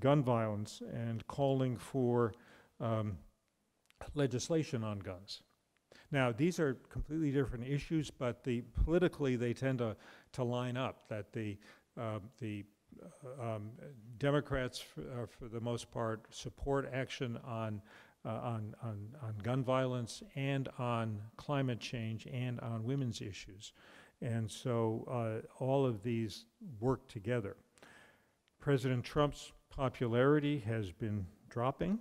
gun violence and calling for legislation on guns. Now, these are completely different issues, but politically they tend to line up. That the Democrats, for the most part, support action on gun violence and on climate change and on women's issues. And so all of these work together. President Trump's popularity has been dropping.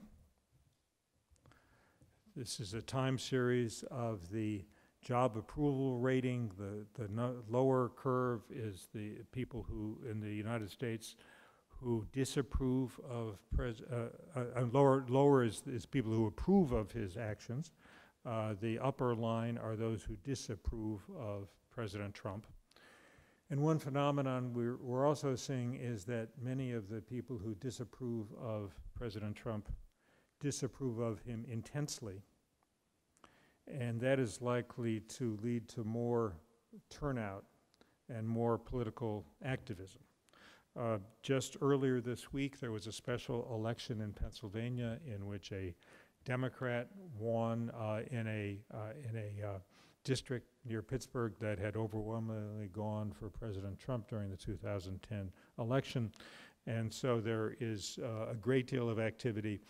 This is a time series of the job approval rating. The lower curve is the people who, in the United States, who disapprove of lower is people who approve of his actions. The upper line are those who disapprove of President Trump. And one phenomenon we're also seeing is that many of the people who disapprove of President Trump disapprove of him intensely. And that is likely to lead to more turnout and more political activism. Just earlier this week, there was a special election in Pennsylvania in which a Democrat won in a district near Pittsburgh that had overwhelmingly gone for President Trump during the 2010 election. And so there is a great deal of activity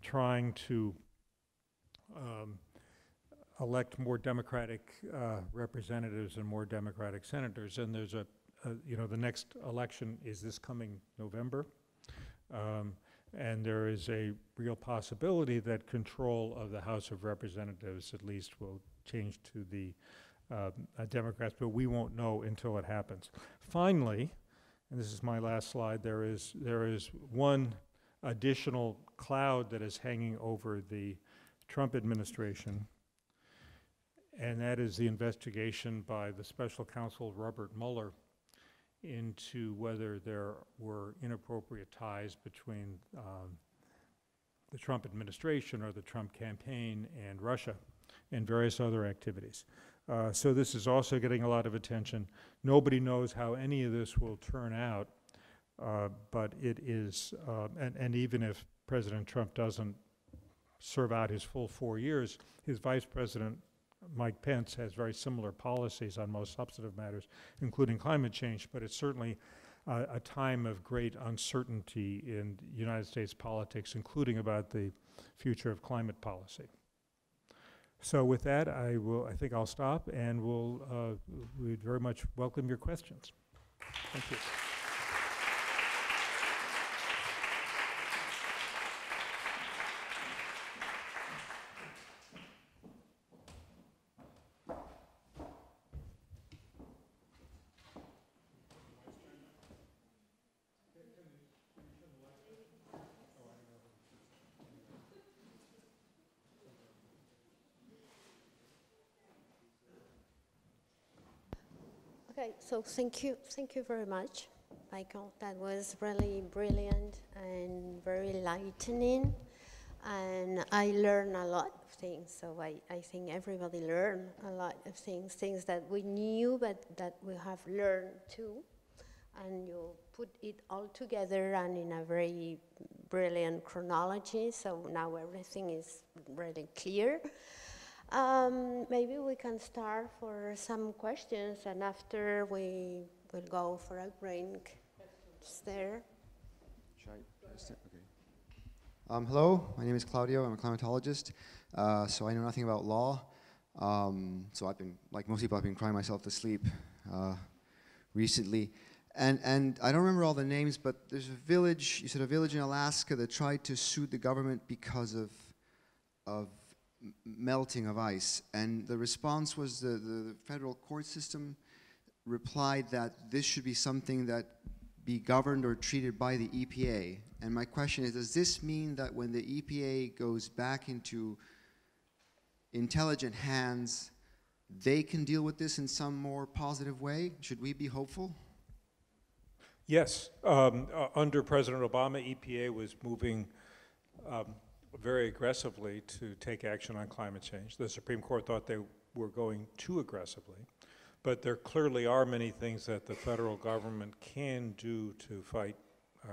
trying to elect more Democratic representatives and more Democratic senators. And there's the next election is this coming November. And there is a real possibility that control of the House of Representatives at least will change to the Democrats, but we won't know until it happens. Finally, and this is my last slide, there is one additional cloud that is hanging over the Trump administration, and that is the investigation by the special counsel Robert Mueller into whether there were inappropriate ties between the Trump administration or the Trump campaign and Russia and various other activities. So this is also getting a lot of attention. Nobody knows how any of this will turn out, but it is, and even if President Trump doesn't serve out his full 4 years, his vice president, Mike Pence, has very similar policies on most substantive matters, including climate change, but it's certainly a time of great uncertainty in United States politics, including about the future of climate policy. So with that, I think I'll stop, and we'd very much welcome your questions. Thank you.
Okay, so thank you very much, Michael. That was really brilliant and very enlightening, and I learned a lot of things. So I think everybody learned a lot of things that we knew, but that we have learned too. And you put it all together and in a very brilliant chronology. So now everything is really clear. Maybe we can start for some questions, and after we will go for a break. Is there?
Okay. Hello, my name is Claudio. I'm a climatologist. So I know nothing about law. So I've been, like most people, I've been crying myself to sleep recently. And I don't remember all the names, but there's a village, you said a village in Alaska that tried to sue the government because of melting of ice. And the response was the federal court system replied that this should be something that be governed or treated by the EPA. And my question is, does this mean that when the EPA goes back into intelligent hands, they can deal with this in some more positive way? Should we be hopeful?
Yes, under President Obama, EPA was moving very aggressively to take action on climate change. The Supreme Court thought they were going too aggressively, but there clearly are many things that the federal government can do to fight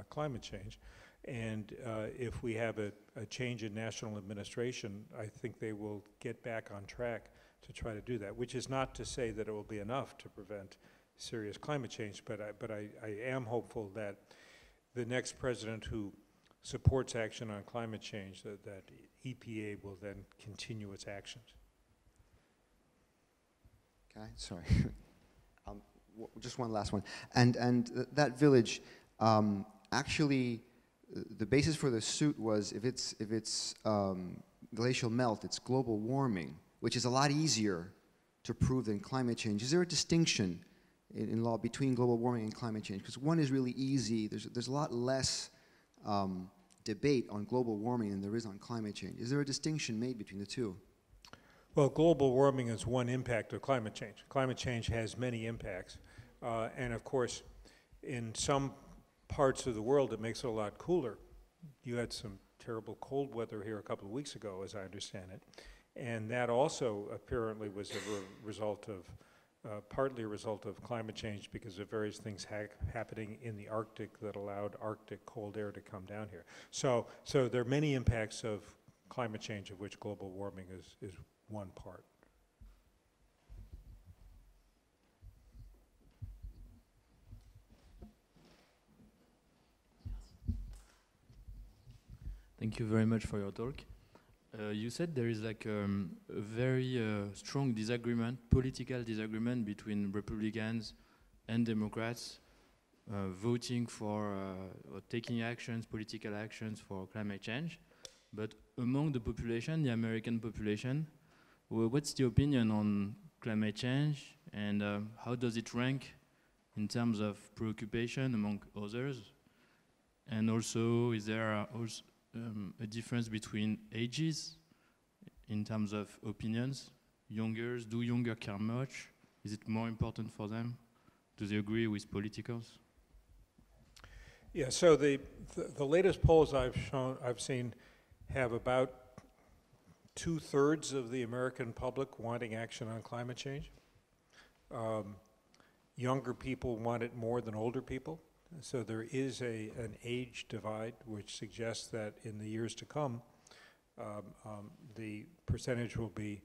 climate change. And if we have a change in national administration, I think they will get back on track to try to do that, which is not to say that it will be enough to prevent serious climate change, but I am hopeful that the next president who supports action on climate change, that EPA will then continue its actions.
Okay, sorry. Just one last one. And that village, actually, the basis for the suit was if it's glacial melt, it's global warming, which is a lot easier to prove than climate change. Is there a distinction in law between global warming and climate change? Because one is really easy. There's a lot less debate on global warming than there is on climate change. Is there a distinction made between the two?
Well, global warming is one impact of climate change. Climate change has many impacts. And of course, in some parts of the world, it makes it a lot cooler. You had some terrible cold weather here a couple of weeks ago, as I understand it. And that also apparently was a result of partly a result of climate change because of various things happening in the Arctic that allowed Arctic cold air to come down here. So there are many impacts of climate change, of which global warming is one part.
Thank you very much for your talk. You said there is like a very strong disagreement, political disagreement between Republicans and Democrats voting for or taking actions, political actions for climate change. But among the population, the American population, what's the opinion on climate change and how does it rank in terms of preoccupation among others? And also, is there also a difference between ages in terms of opinions? Do younger care much? Is it more important for them? Do they agree with politicals?
Yeah, so the latest polls I've seen have about 2/3 of the American public wanting action on climate change. Younger people want it more than older people. So there is an age divide, which suggests that in the years to come, the percentage will be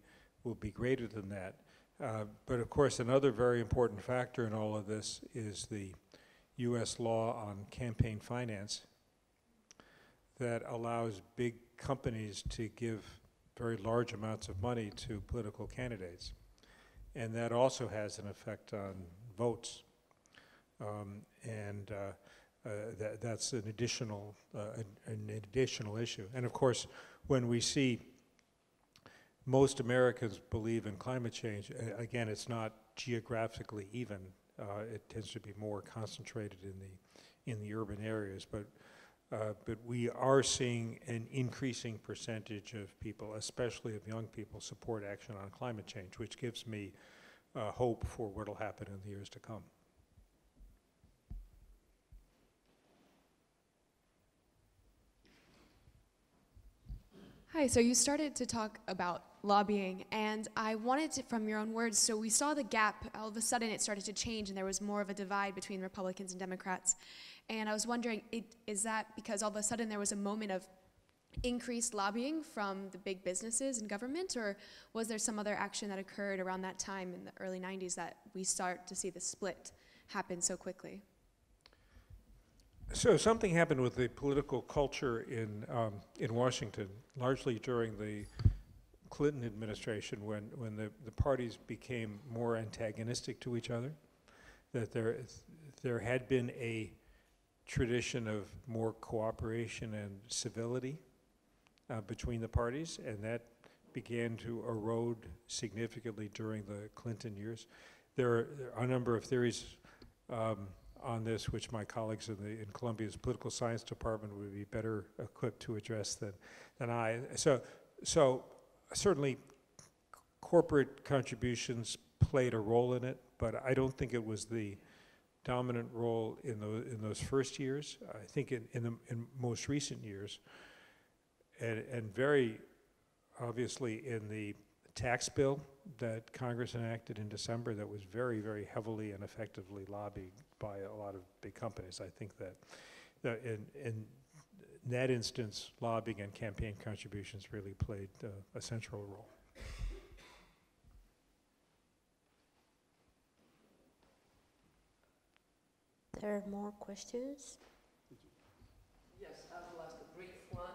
greater than that. But of course, another very important factor in all of this is the U.S. law on campaign finance that allows big companies to give very large amounts of money to political candidates. And that also has an effect on votes. That's an additional issue. And of course, when we see most Americans believe in climate change, again, it's not geographically even. It tends to be more concentrated in the urban areas. But we are seeing an increasing percentage of people, especially of young people, support action on climate change, which gives me hope for what will happen in the years to come.
Hi, so you started to talk about lobbying, and I wanted to, from your own words, so we saw the gap, all of a sudden it started to change and there was more of a divide between Republicans and Democrats. And I was wondering, is that because all of a sudden there was a moment of increased lobbying from the big businesses and government, or was there some other action that occurred around that time in the early 90s that we start to see the split happen so quickly?
So something happened with the political culture in Washington, largely during the Clinton administration, when the parties became more antagonistic to each other. That there had been a tradition of more cooperation and civility between the parties, and that began to erode significantly during the Clinton years. There are a number of theories on this, which my colleagues in Columbia's political science department would be better equipped to address than I. So certainly corporate contributions played a role in it, but I don't think it was the dominant role in those first years. I think in most recent years, and very obviously in the tax bill that Congress enacted in December, that was very, very heavily and effectively lobbied by a lot of big companies. I think that in that instance, lobbying and campaign contributions really played a central role.
There are more questions?
Yes, I will ask a brief one.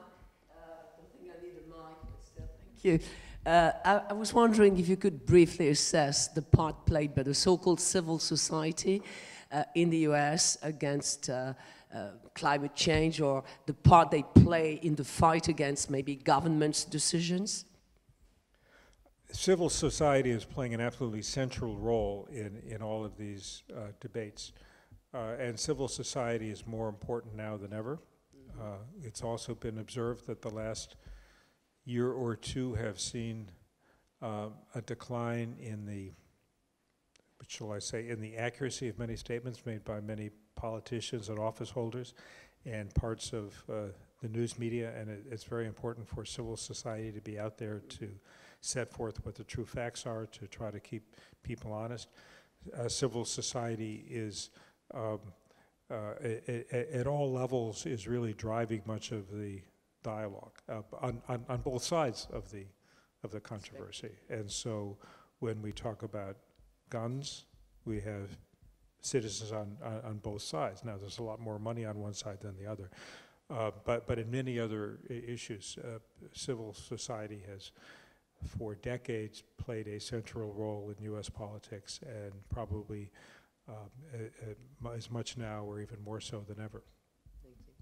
I don't think I need a mic, but still, thank you. I was wondering if you could briefly assess the part played by the so-called civil society in the US against climate change, or the part they play in the fight against maybe government's decisions?
Civil society is playing an absolutely central role in all of these debates. And civil society is more important now than ever. It's also been observed that the last year or two have seen a decline in the, what shall I say, in the accuracy of many statements made by many politicians and office holders and parts of the news media, and it's very important for civil society to be out there to set forth what the true facts are, to try to keep people honest. Civil society is at all levels is really driving much of the dialogue on both sides of the controversy. And so when we talk about guns, we have citizens on both sides. Now there's a lot more money on one side than the other. But in many other issues, civil society has for decades played a central role in US politics, and probably as much now or even more so than ever.
Thank you.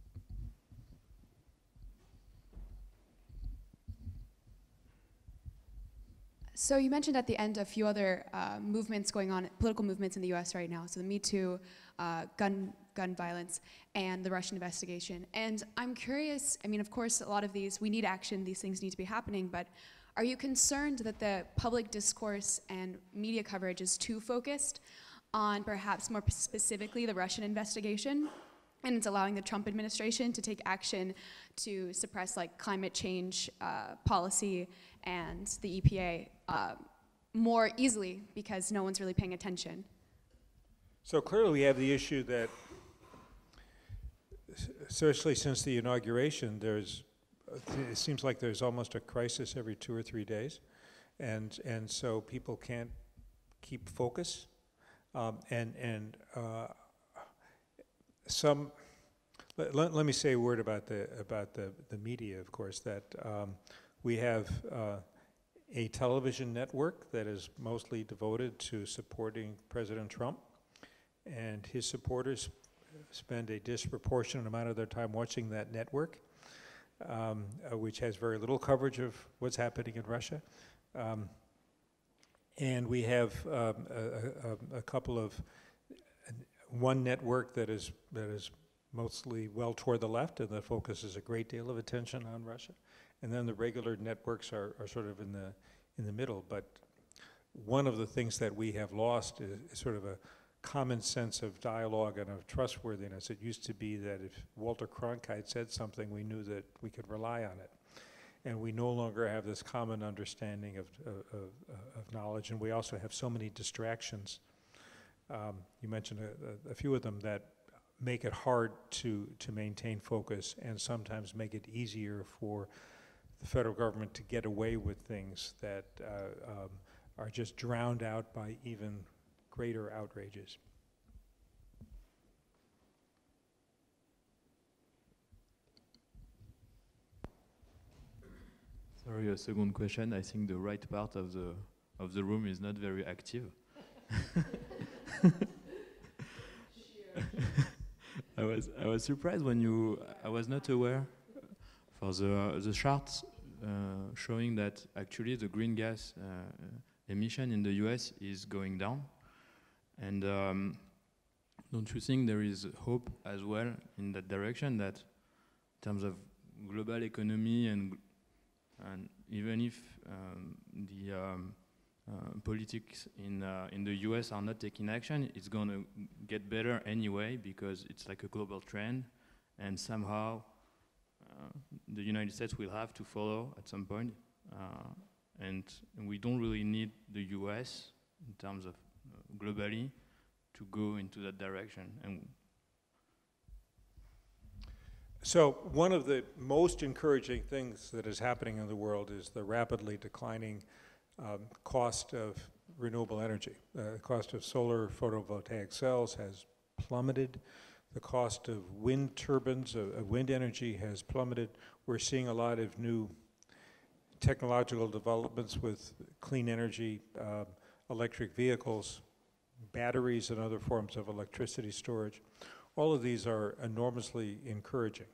So you mentioned at the end a few other movements going on, political movements in the US right now. So the Me Too, gun violence, and the Russian investigation. And I'm curious, I mean, of course, a lot of these, we need action, these things need to be happening, but are you concerned that the public discourse and media coverage is too focused on perhaps more specifically the Russian investigation, and it's allowing the Trump administration to take action to suppress like climate change policy and the EPA more easily because no one's really paying attention?
So clearly we have the issue that, especially since the inauguration, it seems like there's almost a crisis every 2 or 3 days, and so people can't keep focus. Let me say a word about the media, of course, that we have a television network that is mostly devoted to supporting President Trump, and his supporters spend a disproportionate amount of their time watching that network, which has very little coverage of what's happening in Russia. And we have a couple of, one network that is mostly well toward the left and that focuses a great deal of attention on Russia. And then the regular networks are sort of in the middle. But one of the things that we have lost is sort of a common sense of dialogue and of trustworthiness. It used to be that if Walter Cronkite said something, we knew that we could rely on it. And we no longer have this common understanding of knowledge, and we also have so many distractions. You mentioned a few of them that make it hard to maintain focus and sometimes make it easier for the federal government to get away with things that are just drowned out by even greater outrages.
Sorry, a second question. I think the right part of the room is not very active. I was surprised when I was not aware for the charts showing that actually the green gas emission in the US is going down. And don't you think there is hope as well in that direction, that in terms of global economy and even if the politics in the US are not taking action, it's going to get better anyway because it's like a global trend, and somehow the United States will have to follow at some point, and we don't really need the US in terms of globally to go into that direction. And
so one of the most encouraging things that is happening in the world is the rapidly declining cost of renewable energy. The cost of solar photovoltaic cells has plummeted. The cost of wind turbines, of wind energy has plummeted. We're seeing a lot of new technological developments with clean energy, electric vehicles, batteries and other forms of electricity storage. All of these are enormously encouraging.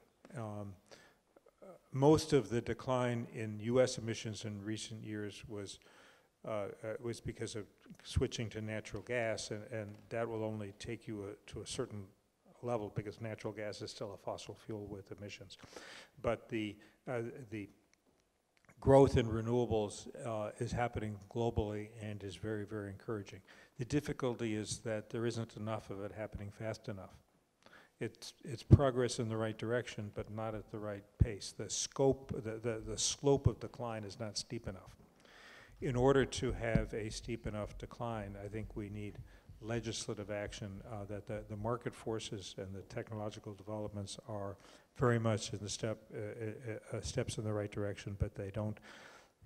Most of the decline in US emissions in recent years was because of switching to natural gas, and that will only take you to a certain level because natural gas is still a fossil fuel with emissions. But the growth in renewables is happening globally and is very, very encouraging. The difficulty is that there isn't enough of it happening fast enough. It's progress in the right direction, but not at the right pace. The scope, the slope of decline is not steep enough. In order to have a steep enough decline, I think we need legislative action that the market forces and the technological developments are very much in the steps in the right direction, but they don't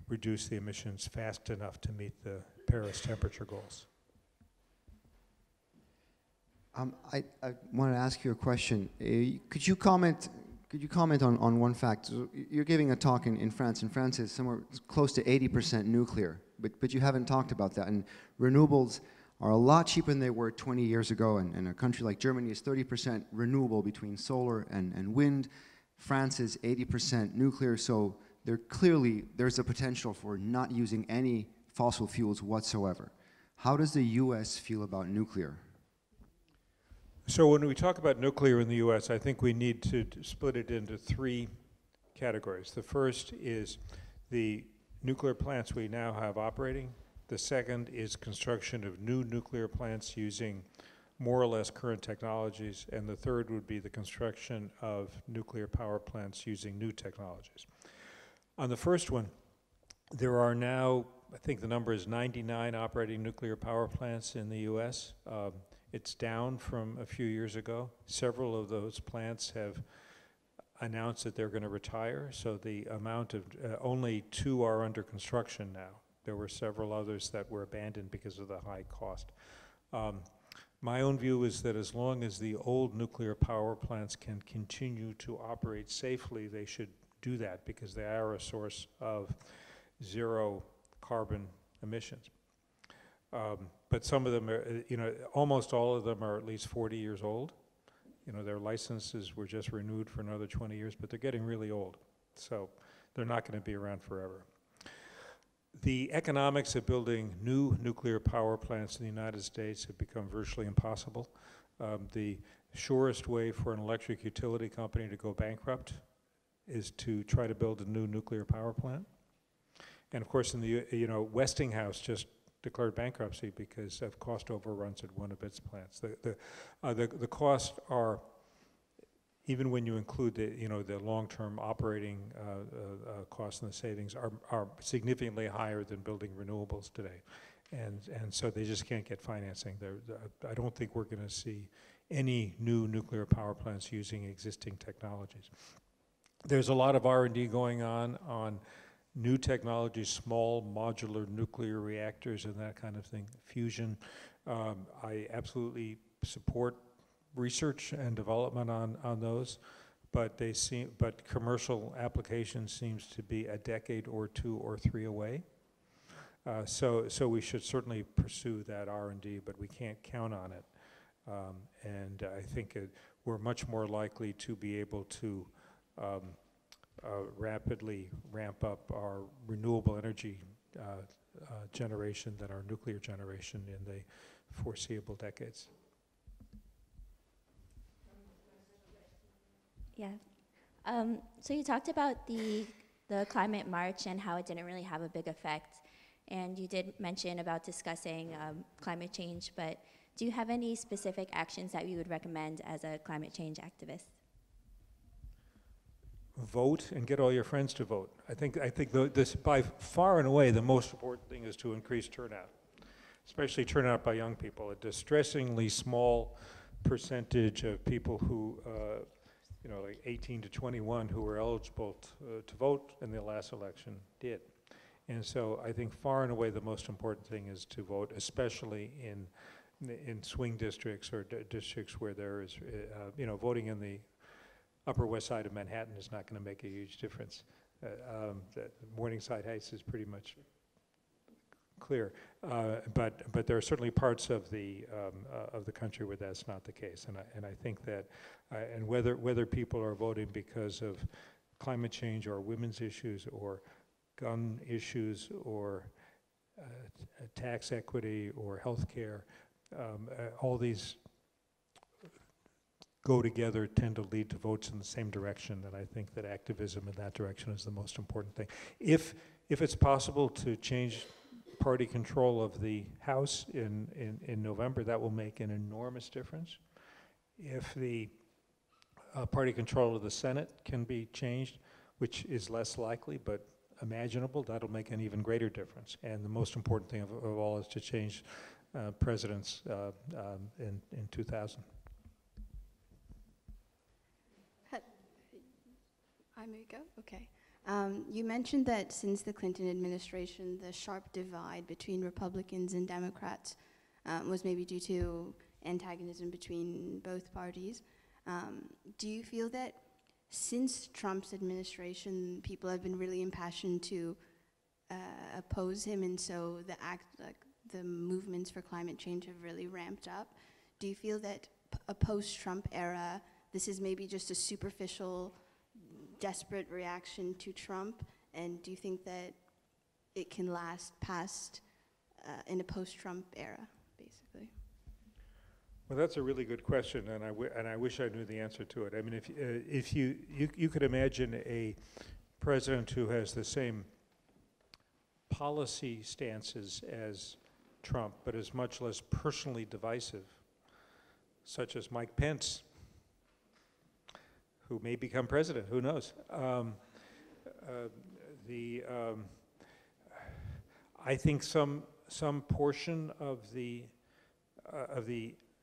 reduce the emissions fast enough to meet the Paris temperature goals.
I wanted to ask you a question. Could you comment on one fact? So you're giving a talk in France, and France is somewhere close to 80% nuclear, but you haven't talked about that. And renewables are a lot cheaper than they were 20 years ago, and a country like Germany is 30% renewable between solar and wind. France is 80% nuclear, so there's a potential for not using any fossil fuels whatsoever. How does the US feel about nuclear?
So when we talk about nuclear in the US, I think we need to split it into three categories. The first is the nuclear plants we now have operating. The second is construction of new nuclear plants using more or less current technologies. And the third would be the construction of nuclear power plants using new technologies. On the first one, there are now, I think the number is 99 operating nuclear power plants in the US. It's down from a few years ago. Several of those plants have announced that they're going to retire, so the amount of, only 2 are under construction now. There were several others that were abandoned because of the high cost. My own view is that as long as the old nuclear power plants can continue to operate safely, they should do that because they are a source of zero carbon emissions. But some of them are, almost all of them are at least 40 years old. Their licenses were just renewed for another 20 years, but they're getting really old. So they're not going to be around forever. The economics of building new nuclear power plants in the United States have become virtually impossible. The surest way for an electric utility company to go bankrupt is to try to build a new nuclear power plant. And of course, in the Westinghouse just declared bankruptcy because of cost overruns at one of its plants. The costs are, even when you include the long-term operating costs and the savings, are significantly higher than building renewables today, and so they just can't get financing. I don't think we're going to see any new nuclear power plants using existing technologies. There's a lot of R&D going on new technologies, small modular nuclear reactors and that kind of thing, fusion. I absolutely support research and development on those, but commercial application seems to be a decade or 2 or 3 away. So we should certainly pursue that R&D, but we can't count on it. And I think we're much more likely to be able to rapidly ramp up our renewable energy generation than our nuclear generation in the foreseeable decades.
Yeah. So you talked about the climate march and how it didn't really have a big effect. And you did mention about discussing climate change, but do you have any specific actions that you would recommend as a climate change activist?
Vote and get all your friends to vote. I think this by far and away the most important thing is to increase turnout, especially turnout by young people. A distressingly small percentage of people who, like 18 to 21, who were eligible to vote in the last election did. And so I think far and away the most important thing is to vote, especially in swing districts or districts where there is, voting in the Upper West Side of Manhattan is not going to make a huge difference. Morningside Heights is pretty much clear, but there are certainly parts of the country where that's not the case, and I think that, and whether people are voting because of climate change or women's issues or gun issues or tax equity or health care, all these go together, tend to lead to votes in the same direction, and I think that activism in that direction is the most important thing. If it's possible to change party control of the House in November, that will make an enormous difference. If the party control of the Senate can be changed, which is less likely but imaginable, that'll make an even greater difference. And the most important thing of all is to change presidents in 2000.
I may go? Okay. You mentioned that since the Clinton administration, the sharp divide between Republicans and Democrats was maybe due to antagonism between both parties. Do you feel that since Trump's administration, people have been really impassioned to oppose him, and so the movements for climate change have really ramped up? Do you feel that a post-Trump era, this is maybe just a superficial, desperate reaction to Trump, and do you think that it can last past in a post-Trump era, basically?
Well, that's a really good question, and I wish I knew the answer to it. I mean, if you could imagine a president who has the same policy stances as Trump, but is much less personally divisive, such as Mike Pence, who may become president, who knows? I think some portion of the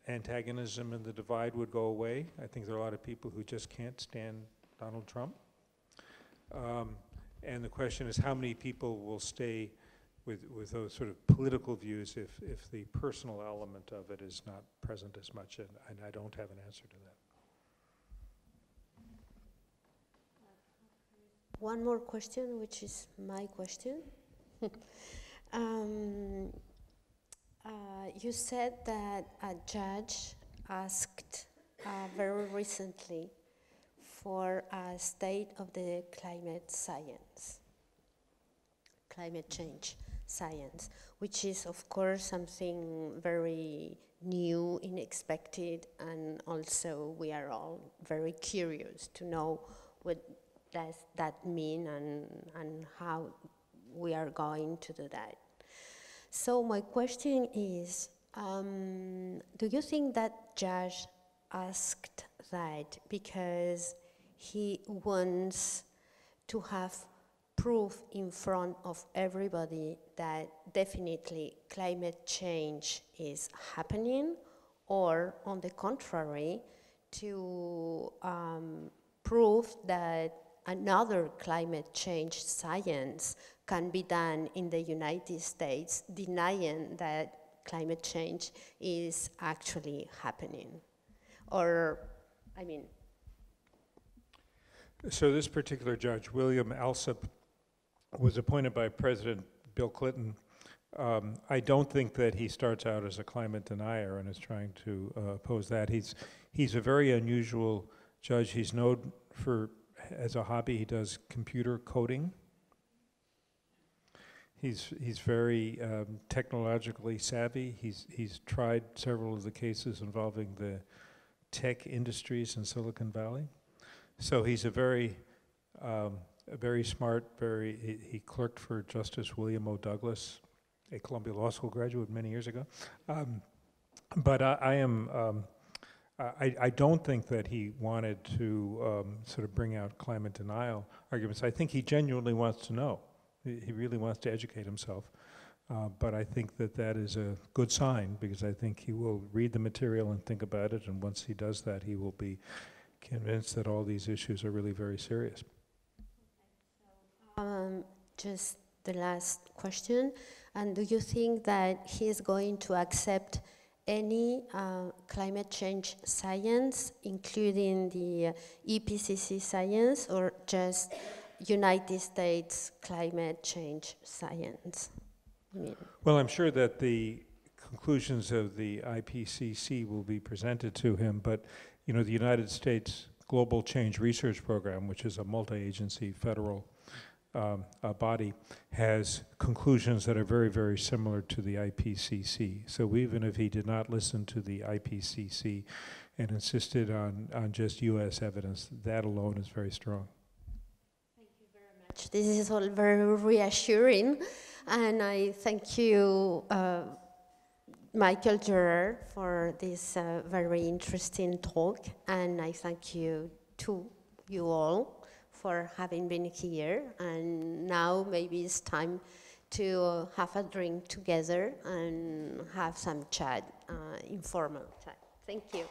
antagonism and the divide would go away. I think there are a lot of people who just can't stand Donald Trump. And the question is how many people will stay with those sort of political views if the personal element of it is not present as much, and I don't have an answer to that.
One more question, which is my question. You said that a judge asked very recently for a state of the climate change science, which is of course something very new, unexpected, and also we are all very curious to know what does that mean and how we are going to do that. So my question is, do you think that judge asked that because he wants to have proof in front of everybody that definitely climate change is happening, or on the contrary, to prove that another climate change science can be done in the United States, denying that climate change is actually happening? Or, I mean...
So this particular judge, William Alsop, was appointed by President Bill Clinton. I don't think that he starts out as a climate denier and is trying to oppose that. He's a very unusual judge. He's known for, as a hobby, he does computer coding. He's very technologically savvy. He's tried several of the cases involving the tech industries in Silicon Valley. So he's a very smart, he clerked for Justice William O. Douglas, a Columbia Law School graduate many years ago. But I don't think that he wanted to sort of bring out climate denial arguments. I think he genuinely wants to know. He really wants to educate himself. But I think that that is a good sign, because I think he will read the material and think about it, and once he does that, he will be convinced that all these issues are really very serious.
Just the last question. And do you think that he is going to accept any climate change science, including the IPCC science, or just United States climate change science?
Well, I'm sure that the conclusions of the IPCC will be presented to him, but you know, the United States Global Change Research Program, which is a multi-agency federal body, has conclusions that are very, very similar to the IPCC. So even if he did not listen to the IPCC and insisted on just US evidence, that alone is very strong.
Thank you very much. This is all very reassuring, and I thank you, Michael Durer, for this very interesting talk, and I thank you to you all for having been here. And now maybe it's time to have a drink together and have some chat, informal chat. Thank you.